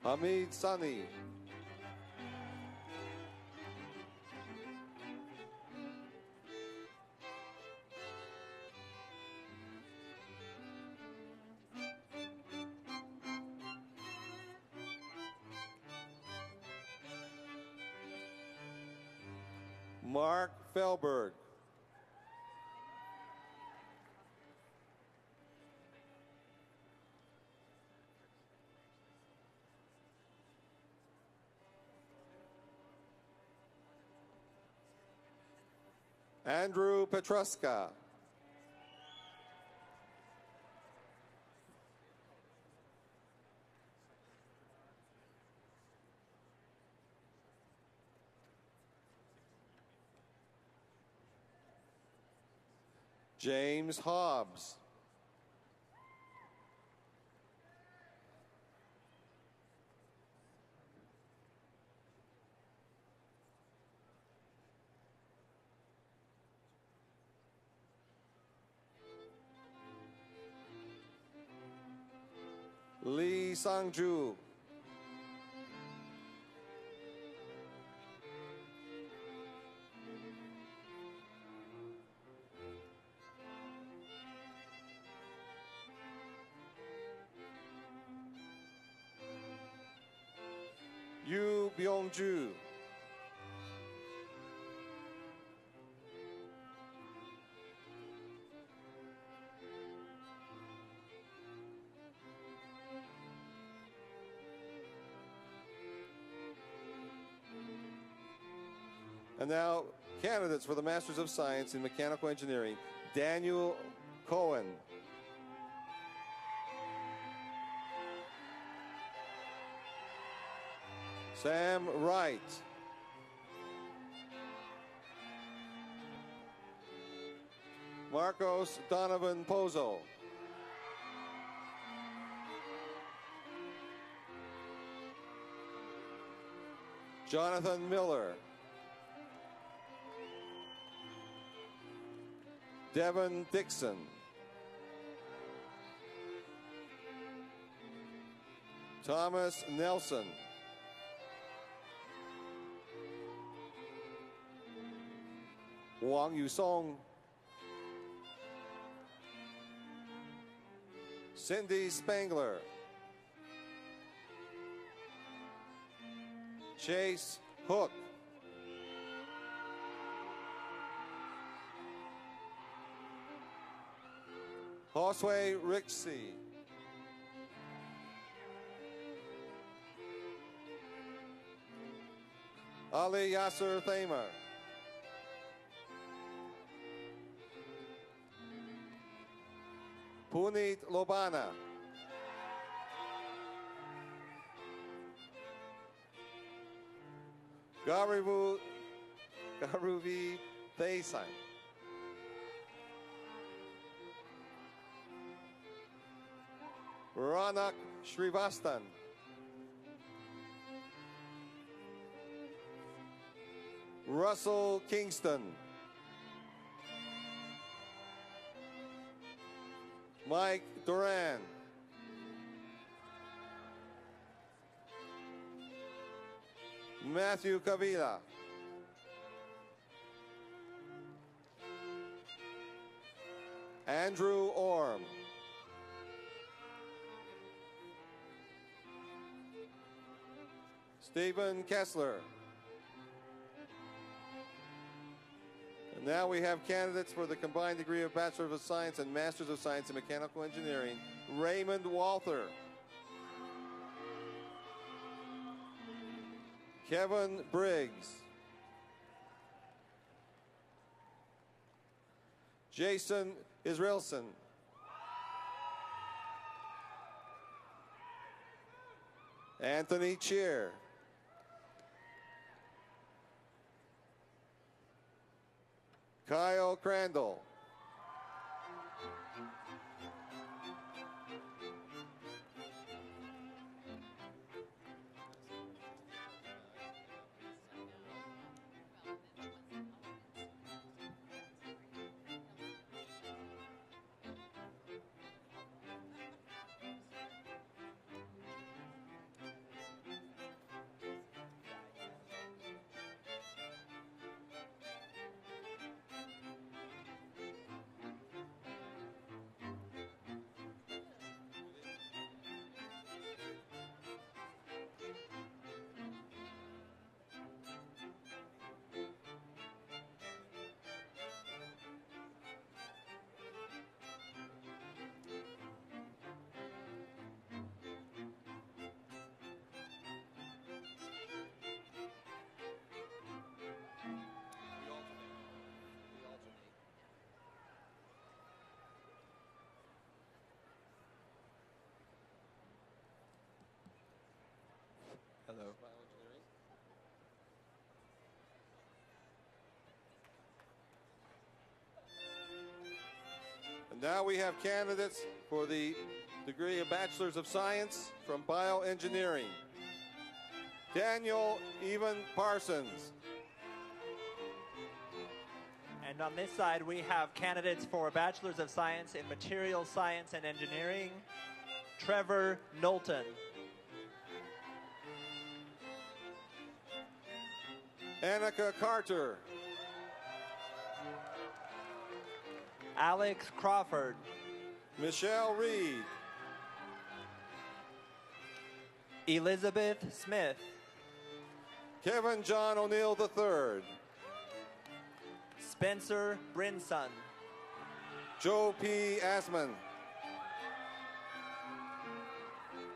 S5: Hamid Sani. Mark Felberg. Andrew Petruska. James Hobbs. Lee Sangju. Yu Byung-ju. And now, candidates for the Masters of Science in Mechanical Engineering, Daniel Cohen. Sam Wright. Marcos Donovan Pozo. Jonathan Miller. Devin Dixon. Thomas Nelson. Wang Yusong. Cindy Spangler. Chase Hook. Josue Rixey. Ali Yasser Thamer. Punit Lobana. Garuvi Desai. Ranak Srivastan. Russell Kingston. Mike Duran. Matthew Kavila. Andrew Orm. Stephen Kessler. And now we have candidates for the combined degree of Bachelor of Science and Masters of Science in Mechanical Engineering. Raymond Walther. Kevin Briggs. Jason Israelson. Anthony Cheer. Kyle Crandall.
S6: Hello.
S5: And now we have candidates for the degree of Bachelor's of Science from Bioengineering. Daniel Even Parsons.
S6: And on this side, we have candidates for Bachelor's of Science in Materials Science and Engineering, Trevor Knowlton.
S5: Annika Carter.
S6: Alex Crawford.
S5: Michelle Reed.
S6: Elizabeth Smith.
S5: Kevin John O'Neill III.
S6: Spencer Brinson.
S5: Joe P. Asman.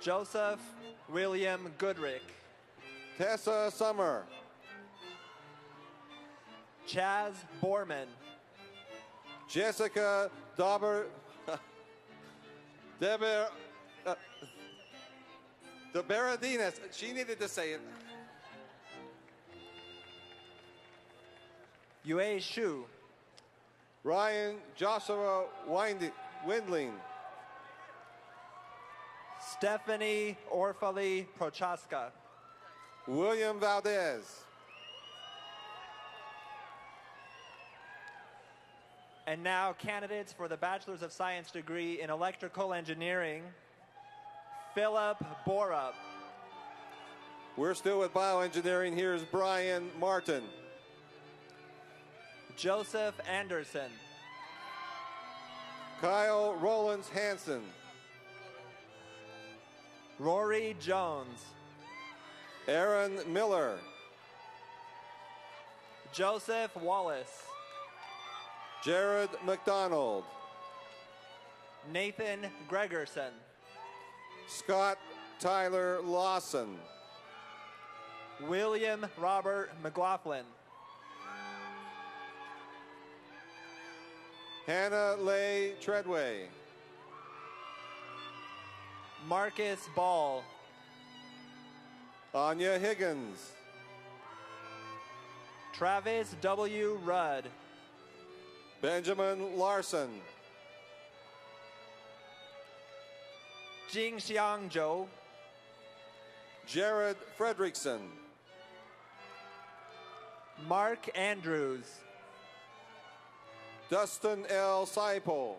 S6: Joseph William Goodrick.
S5: Tessa Summer.
S6: Chaz Borman.
S5: Jessica Dauber. Deber. The Berardines. She needed to say it.
S6: Yue Shu.
S5: Ryan Joshua Windling.
S6: Stephanie Orfali Prochaska.
S5: William Valdez.
S6: And now candidates for the Bachelor's of Science degree in Electrical Engineering, Philip Borup.
S5: We're still with bioengineering. Here's Brian Martin.
S6: Joseph Anderson.
S5: Kyle Rollins Hansen.
S6: Rory Jones.
S5: Aaron Miller.
S6: Joseph Wallace.
S5: Jared McDonald.
S6: Nathan Gregerson.
S5: Scott Tyler Lawson.
S6: William Robert McLaughlin.
S5: Hannah Leigh Treadway.
S6: Marcus Ball.
S5: Anya Higgins.
S6: Travis W. Rudd.
S5: Benjamin Larson.
S6: Jingxiang Zhou.
S5: Jared Fredrickson.
S6: Mark Andrews.
S5: Dustin L. Saipo.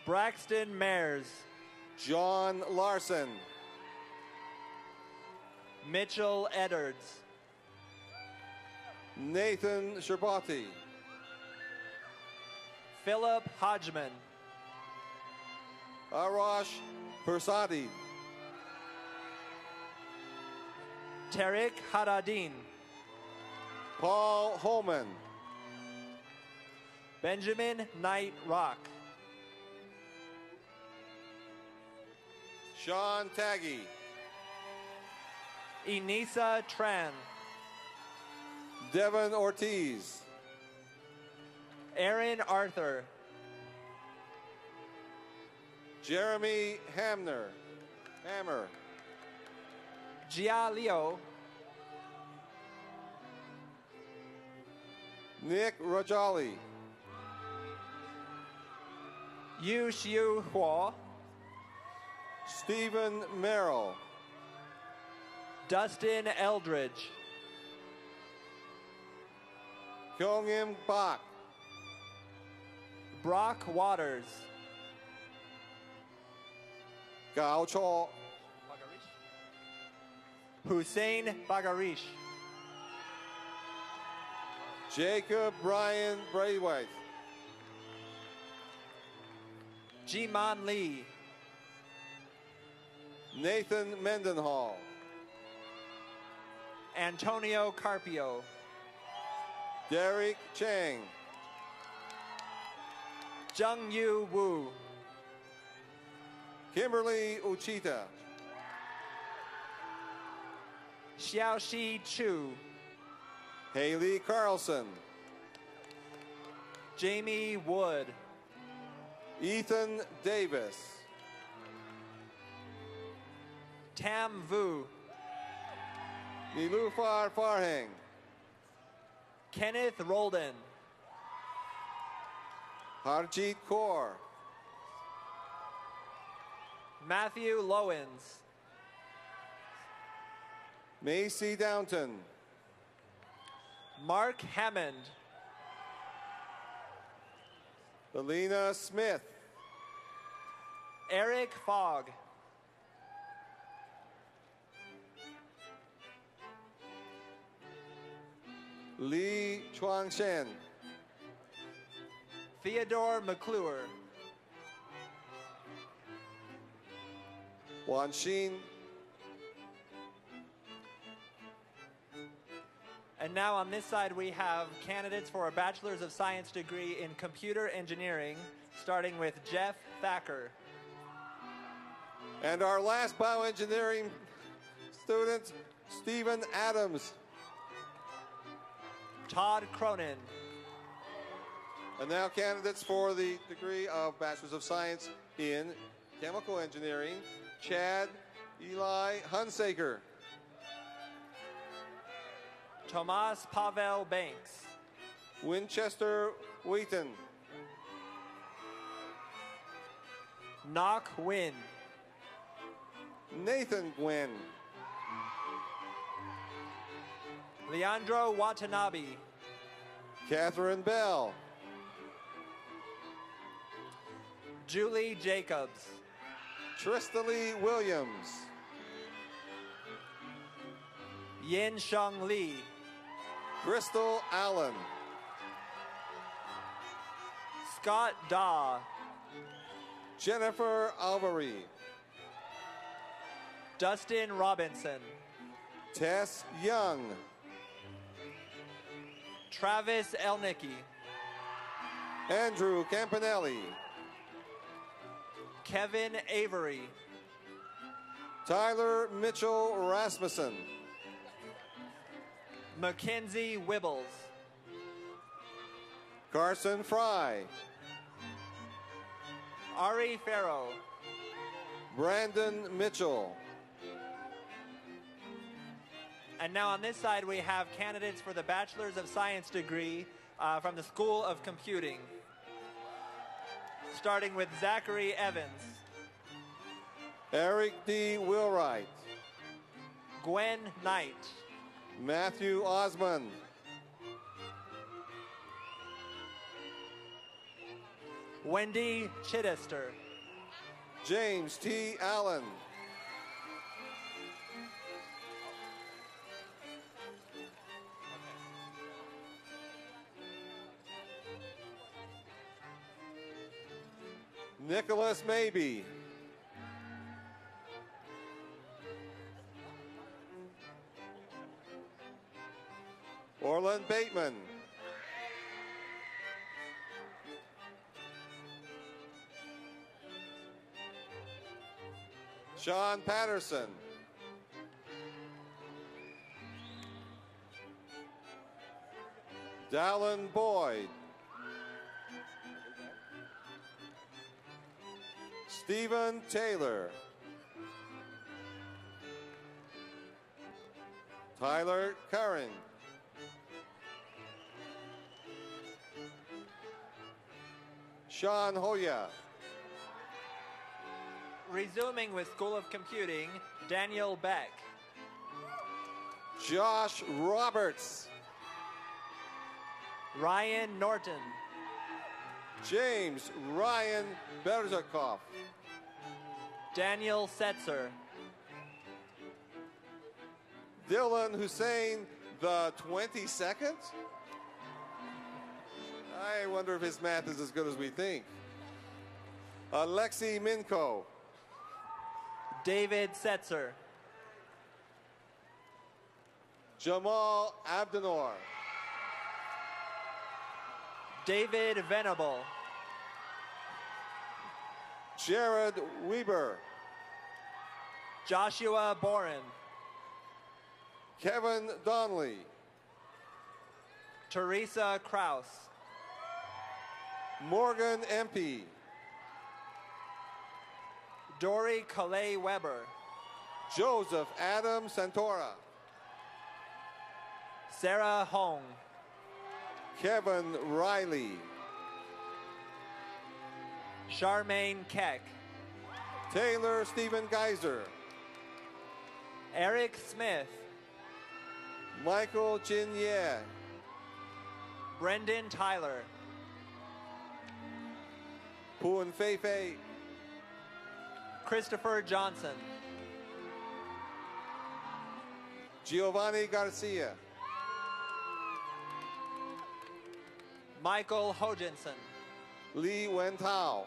S6: Braxton Mares.
S5: John Larson.
S6: Mitchell Eddards.
S5: Nathan Sherbati.
S6: Philip Hodgman.
S5: Arash Persadi.
S6: Tariq Haddadin.
S5: Paul Holman.
S6: Benjamin Knight Rock.
S5: Sean Taggy.
S6: Inisa Tran.
S5: Devin Ortiz.
S6: Aaron Arthur.
S5: Jeremy Hammer.
S6: Jia Leo.
S5: Nick Rajali.
S6: Yu Xiu Hua.
S5: Stephen Merrill.
S6: Dustin Eldridge.
S5: Kyung Im Bak.
S6: Brock Waters.
S5: Gao Cho.
S6: Hussein Bagarish.
S5: Jacob Brian Braithwaite.
S6: Jiman Lee.
S5: Nathan Mendenhall.
S6: Antonio Carpio.
S5: Derek Chang.
S6: Jung Yu Wu.
S5: Kimberly Uchita.
S6: Xiaoxi Chu.
S5: Haley Carlson.
S6: Jamie Wood.
S5: Ethan Davis.
S6: Tam Vu.
S5: Nilufar Farhang.
S6: Kenneth Roldan.
S5: Harjeet Kaur.
S6: Matthew Lowens.
S5: Macy Downton.
S6: Mark Hammond.
S5: Alina Smith.
S6: Eric Fogg.
S5: Li Chuangshen.
S6: Theodore McClure.
S5: Wanxin.
S6: And now on this side we have candidates for a Bachelor's of Science degree in Computer Engineering, starting with Jeff Thacker.
S5: And our last bioengineering student, Stephen Adams.
S6: Todd Cronin.
S5: And now candidates for the degree of Bachelor's of Science in Chemical Engineering, Chad Eli Hunsaker.
S6: Tomas Pavel Banks.
S5: Winchester Wheaton.
S6: Knock Win.
S5: Nathan Gwynn.
S6: Leandro Watanabe.
S5: Catherine Bell.
S6: Julie Jacobs.
S5: Trista Lee Williams.
S6: Yin Sheng Lee.
S5: Crystal Allen.
S6: Scott Daw.
S5: Jennifer Alvary.
S6: Dustin Robinson.
S5: Tess Young.
S6: Travis Elnicki.
S5: Andrew Campanelli.
S6: Kevin Avery.
S5: Tyler Mitchell Rasmussen.
S6: Mackenzie Wibbles.
S5: Carson Fry.
S6: Ari Farrow.
S5: Brandon Mitchell.
S6: And now on this side we have candidates for the Bachelor's of Science degree from the School of Computing. Starting with Zachary Evans.
S5: Eric D. Wheelwright.
S6: Gwen Knight.
S5: Matthew Osmond.
S6: Wendy Chittister.
S5: James T. Allen. Nicholas Maybe. Orland Bateman. Sean Patterson. Dallin Boyd. Stephen Taylor. Tyler Curran. Sean Hoya.
S6: Resuming with School of Computing, Daniel Beck.
S5: Josh Roberts.
S6: Ryan Norton.
S5: James Ryan Berzakov.
S6: Daniel Setzer.
S5: Dylan Hussein the 22nd. I wonder if his math is as good as we think. Alexei Minko.
S6: David Setzer.
S5: Jamal Abdenor.
S6: David Venable.
S5: Jared Weber.
S6: Joshua Boren.
S5: Kevin Donnelly.
S6: Teresa Kraus.
S5: Morgan Empey.
S6: Dory Calais Weber.
S5: Joseph Adam Santora.
S6: Sarah Hong.
S5: Kevin Riley.
S6: Charmaine Keck.
S5: Taylor Stephen Geiser.
S6: Eric Smith.
S5: Michael Jin Ye.
S6: Brendan Tyler.
S5: Puen Feifei.
S6: Christopher Johnson.
S5: Giovanni Garcia.
S6: Michael Hogenson.
S5: Li Wentao.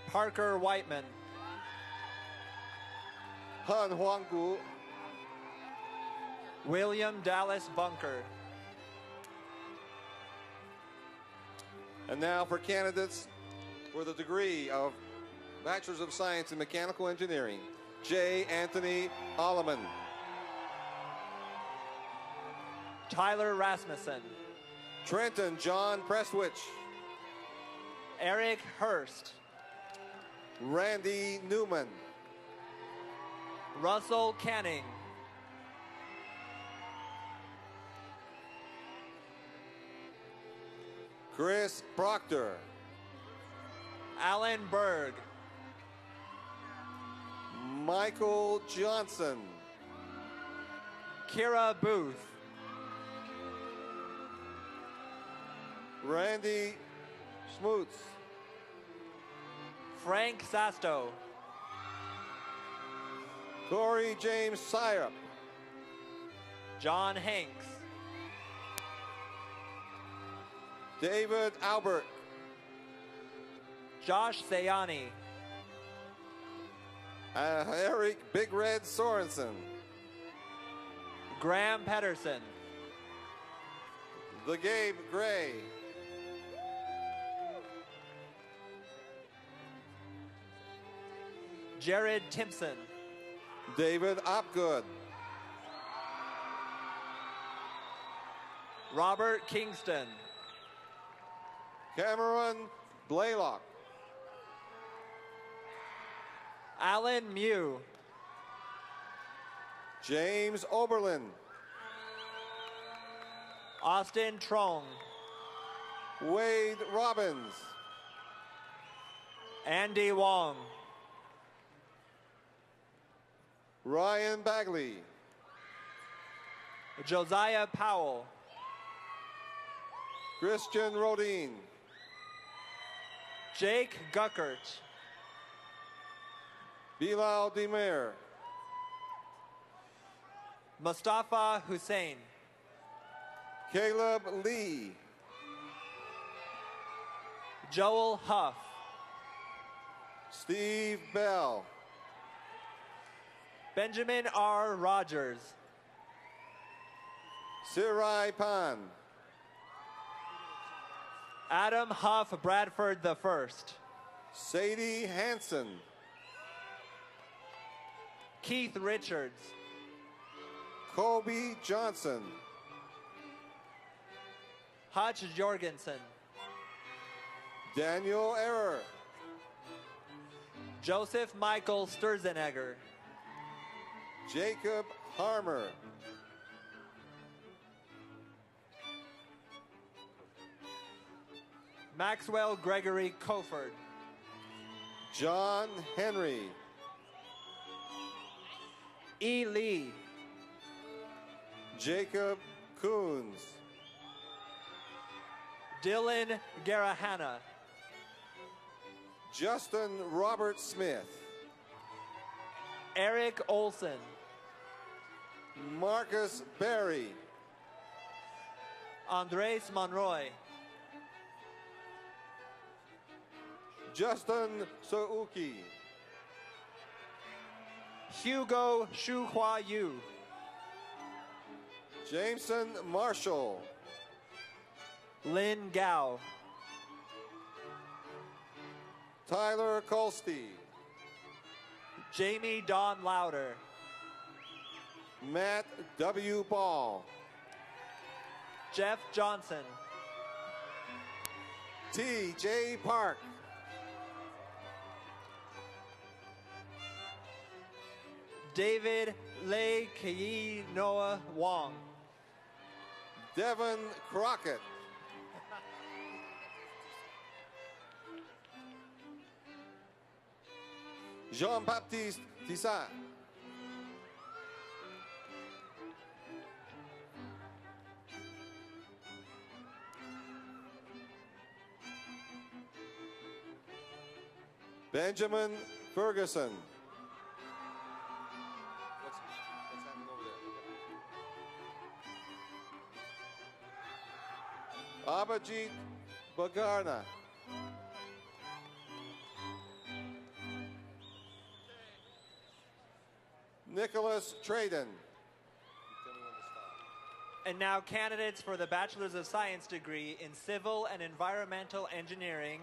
S6: Parker Whiteman.
S5: Han Huanggu.
S6: William Dallas Bunker.
S5: And now for candidates for the degree of Bachelor's of Science in Mechanical Engineering. J. Anthony Alleman.
S6: Tyler Rasmussen.
S5: Trenton John Prestwich.
S6: Eric Hurst.
S5: Randy Newman.
S6: Russell Canning.
S5: Chris Proctor.
S6: Alan Berg.
S5: Michael Johnson.
S6: Kira Booth.
S5: Randy Schmutz.
S6: Frank Sasto.
S5: Corey James Syrup.
S6: John Hanks.
S5: David Albert.
S6: Josh Sayani.
S5: Eric Big Red Sorensen.
S6: Graham Pedersen.
S5: The Gabe Gray.
S6: Jared Timpson.
S5: David Opgood.
S6: Robert Kingston.
S5: Cameron Blaylock.
S6: Alan Mew.
S5: James Oberlin.
S6: Austin Trong.
S5: Wade Robbins.
S6: Andy Wong.
S5: Ryan Bagley.
S6: Josiah Powell.
S5: Christian Rodin.
S6: Jake Guckert.
S5: Bilal Demer.
S6: Mustafa Hussein.
S5: Caleb Lee.
S6: Joel Huff.
S5: Steve Bell.
S6: Benjamin R. Rogers.
S5: Sirai Pan.
S6: Adam Huff Bradford I.
S5: Sadie Hanson.
S6: Keith Richards.
S5: Kobe Johnson.
S6: Hutch Jorgensen.
S5: Daniel Ehrer.
S6: Joseph Michael Sturzenegger.
S5: Jacob Harmer.
S6: Maxwell Gregory Coford.
S5: John Henry.
S6: E. Lee.
S5: Jacob Coons.
S6: Dylan Garahana.
S5: Justin Robert Smith.
S6: Eric Olson.
S5: Marcus Berry.
S6: Andres Monroy.
S5: Justin Souki.
S6: Hugo Shuhua Yu.
S5: Jameson Marshall.
S6: Lin Gao.
S5: Tyler Colsty.
S6: Jamie Don Louder.
S5: Matt W. Ball.
S6: Jeff Johnson.
S5: T.J. Park.
S6: David Lei Kei Noah Wong.
S5: Devin Crockett. Jean-Baptiste Tissat. Benjamin Ferguson. What's happening over there? Abhijit Bagarna. Nicholas Traden.
S6: And now candidates for the Bachelor's of Science degree in Civil and Environmental Engineering.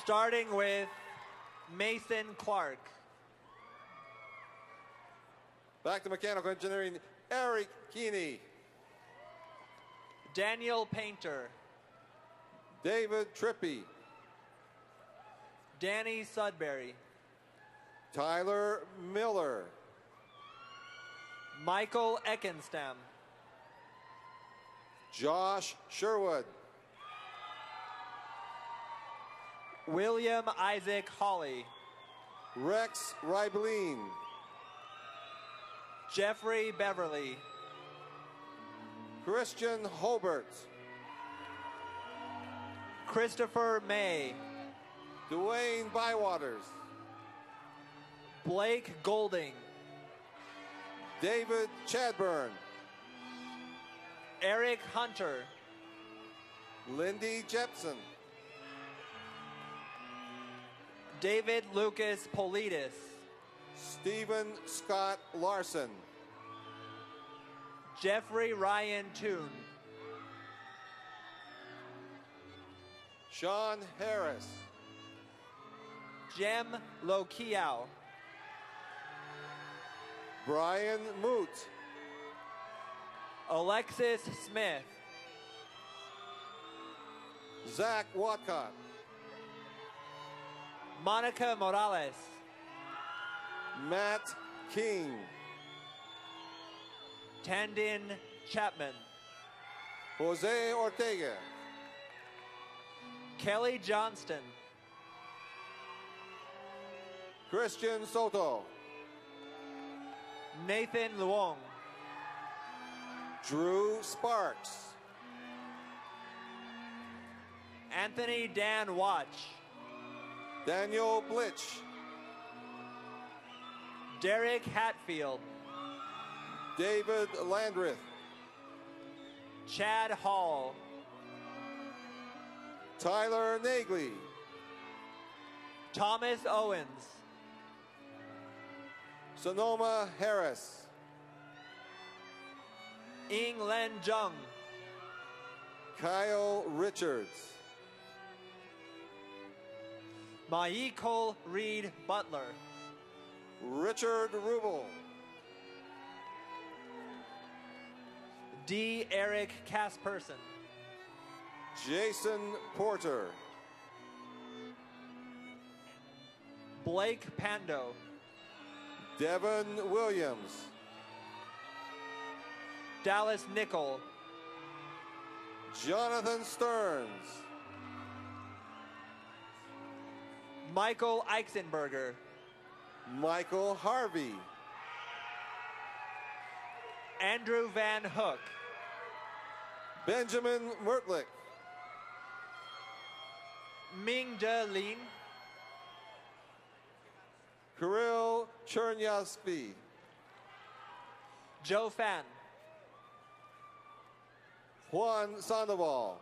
S6: Starting with Mason Clark.
S5: Back to mechanical engineering, Eric Keeney.
S6: Daniel Painter.
S5: David Trippy.
S6: Danny Sudbury.
S5: Tyler Miller.
S6: Michael Eckenstam.
S5: Josh Sherwood.
S6: William Isaac Hawley.
S5: Rex Ribelin.
S6: Jeffrey Beverly.
S5: Christian Hobart.
S6: Christopher May.
S5: Dwayne Bywaters.
S6: Blake Golding.
S5: David Chadburn.
S6: Eric Hunter.
S5: Lindy Jepson.
S6: David Lucas Politis.
S5: Stephen Scott Larson.
S6: Jeffrey Ryan Toon.
S5: Sean Harris.
S6: Jem Lokiao.
S5: Brian Moot.
S6: Alexis Smith.
S5: Zach Watcott.
S6: Monica Morales.
S5: Matt King.
S6: Tandin Chapman.
S5: Jose Ortega.
S6: Kelly Johnston.
S5: Christian Soto.
S6: Nathan Luong.
S5: Drew Sparks.
S6: Anthony Dan Watch.
S5: Daniel Blitch.
S6: Derek Hatfield.
S5: David Landreth.
S6: Chad Hall.
S5: Tyler Nagley.
S6: Thomas Owens.
S5: Sonoma Harris.
S6: Ing Len Jung.
S5: Kyle Richards.
S6: Michael Reed Butler.
S5: Richard Rubel.
S6: D. Eric Casperson.
S5: Jason Porter.
S6: Blake Pando.
S5: Devin Williams.
S6: Dallas Nickel.
S5: Jonathan Stearns.
S6: Michael Eichsenberger.
S5: Michael Harvey.
S6: Andrew Van Hook.
S5: Benjamin Mertlick.
S6: Ming De Lin.
S5: Kirill Chernyavsky.
S6: Joe Fan.
S5: Juan Sandoval.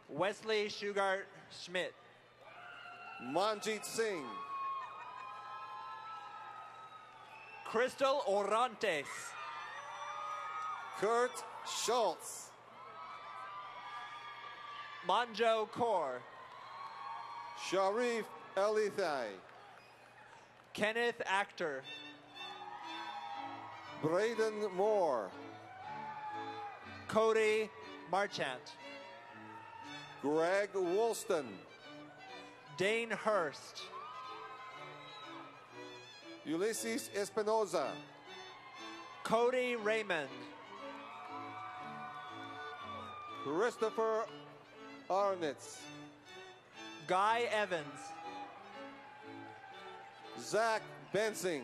S6: Wesley Shugart Schmidt.
S5: Manjit Singh.
S6: Crystal Orantes.
S5: Kurt Schultz.
S6: Manjo Kaur.
S5: Sharif Elithai.
S6: Kenneth Actor.
S5: Braden Moore.
S6: Cody Marchant.
S5: Greg Woolston.
S6: Dane Hurst.
S5: Ulysses Espinoza.
S6: Cody Raymond.
S5: Christopher Arnitz.
S6: Guy Evans.
S5: Zach Bensing.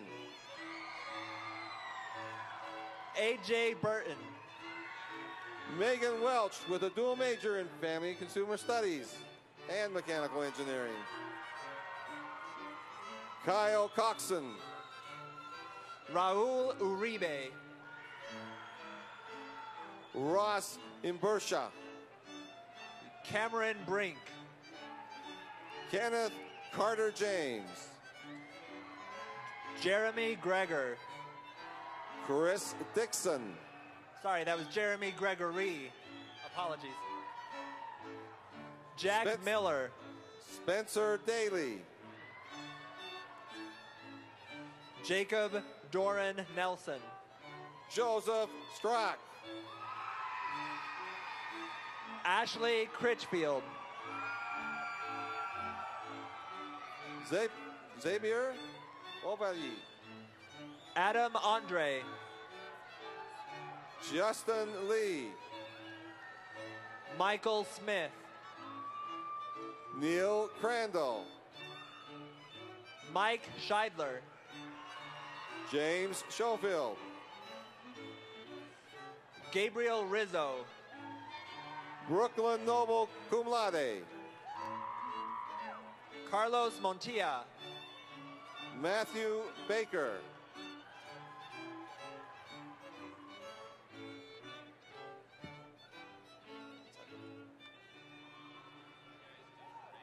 S6: AJ Burton.
S5: Megan Welch with a dual major in Family and Consumer Studies and Mechanical Engineering. Kyle Coxon.
S6: Raul Uribe.
S5: Ross Imbersha.
S6: Cameron Brink.
S5: Kenneth Carter James.
S6: Jeremy Gregor.
S5: Chris Dixon.
S6: Sorry, that was Jeremy Gregory. Apologies. Jack
S5: Spence-
S6: Miller.
S5: Spencer Daly.
S6: Jacob Doran Nelson.
S5: Joseph Strack.
S6: Ashley Critchfield.
S5: Xavier Ovalle.
S6: Adam Andre.
S5: Justin Lee.
S6: Michael Smith.
S5: Neil Crandall.
S6: Mike Scheidler.
S5: James Schofield.
S6: Gabriel Rizzo.
S5: Brooklyn Noble cum laude.
S6: Carlos Montilla.
S5: Matthew Baker.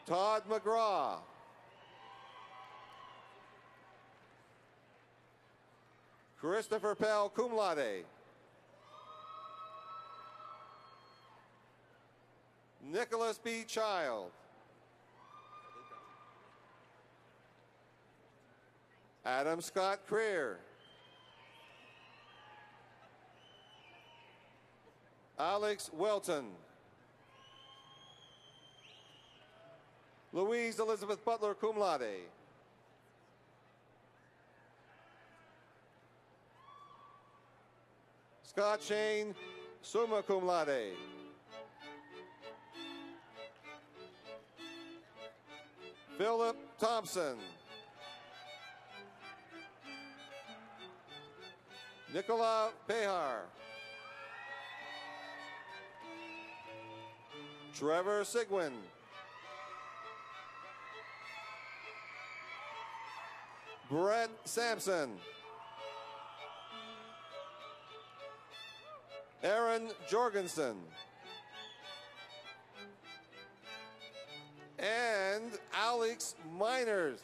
S5: Todd McGraw. Christopher Pell cum laude. Nicholas B. Child. Adam Scott Creer. Alex Welton. Louise Elizabeth Butler cum laude. Scott Shane summa cum laude. Philip Thompson. Nicola Behar. Trevor Sigwin. Brett Sampson. Aaron Jorgensen. And Alex Miners.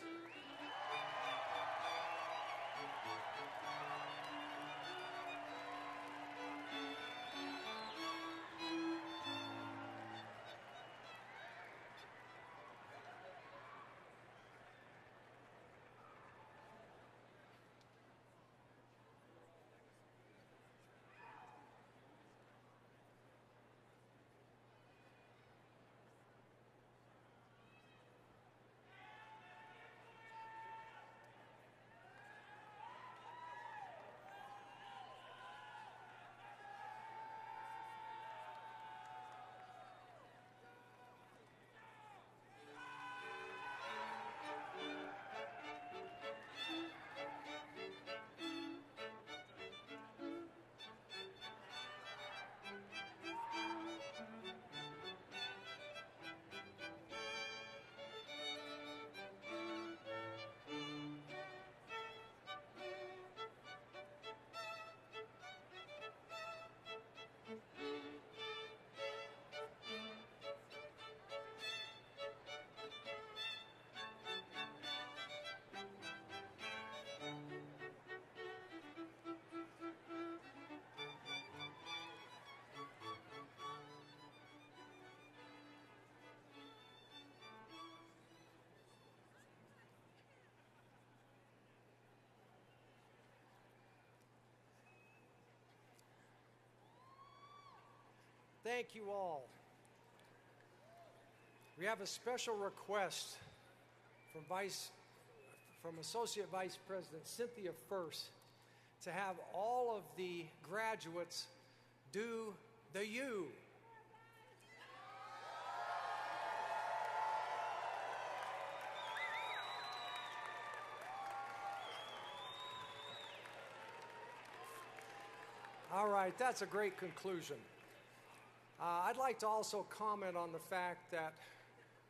S1: Thank you all. We have a special request from Associate Vice President Cynthia First to have all of the graduates do the U. All right, that's a great conclusion. I'd like to also comment on the fact that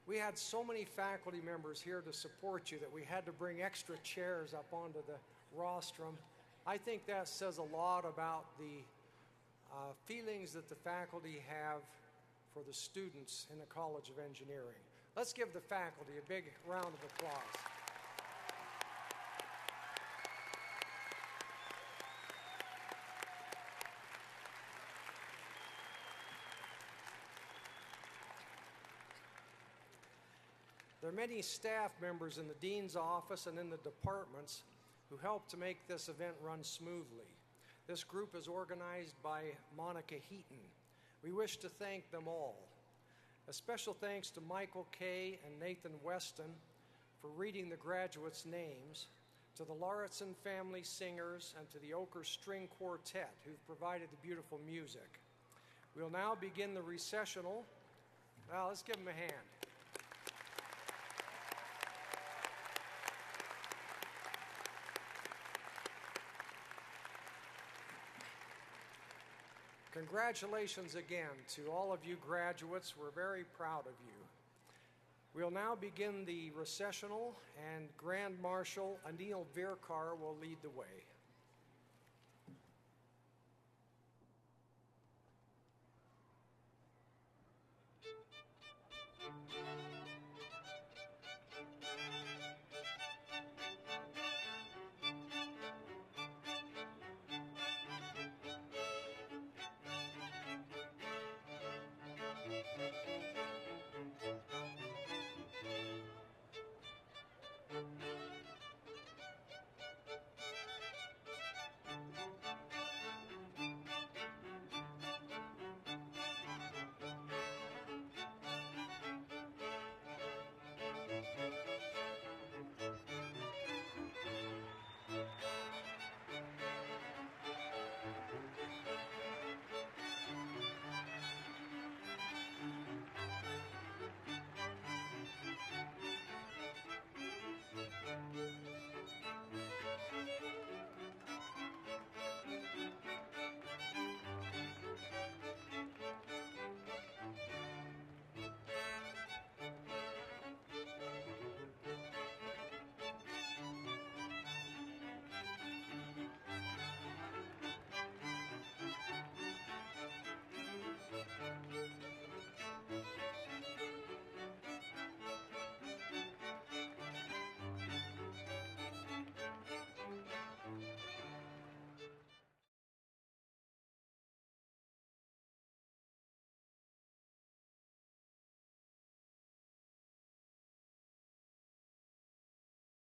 S1: we had so many faculty members here to support you that we had to bring extra chairs up onto the rostrum. I think that says a lot about the feelings that the faculty have for the students in the College of Engineering. Let's give the faculty a big round of applause. There are many staff members in the Dean's office and in the departments who help to make this event run smoothly. This group is organized by Monica Heaton. We wish to thank them all. A special thanks to Michael Kay and Nathan Weston for reading the graduates' names, to the Lauritsen family singers, and to the Oker String Quartet who've provided the beautiful music. We'll now begin the recessional. Well, let's give them a hand. Congratulations again to all of you graduates. We're very proud of you. We'll now begin the recessional, and Grand Marshal Anil Virkar will lead the way.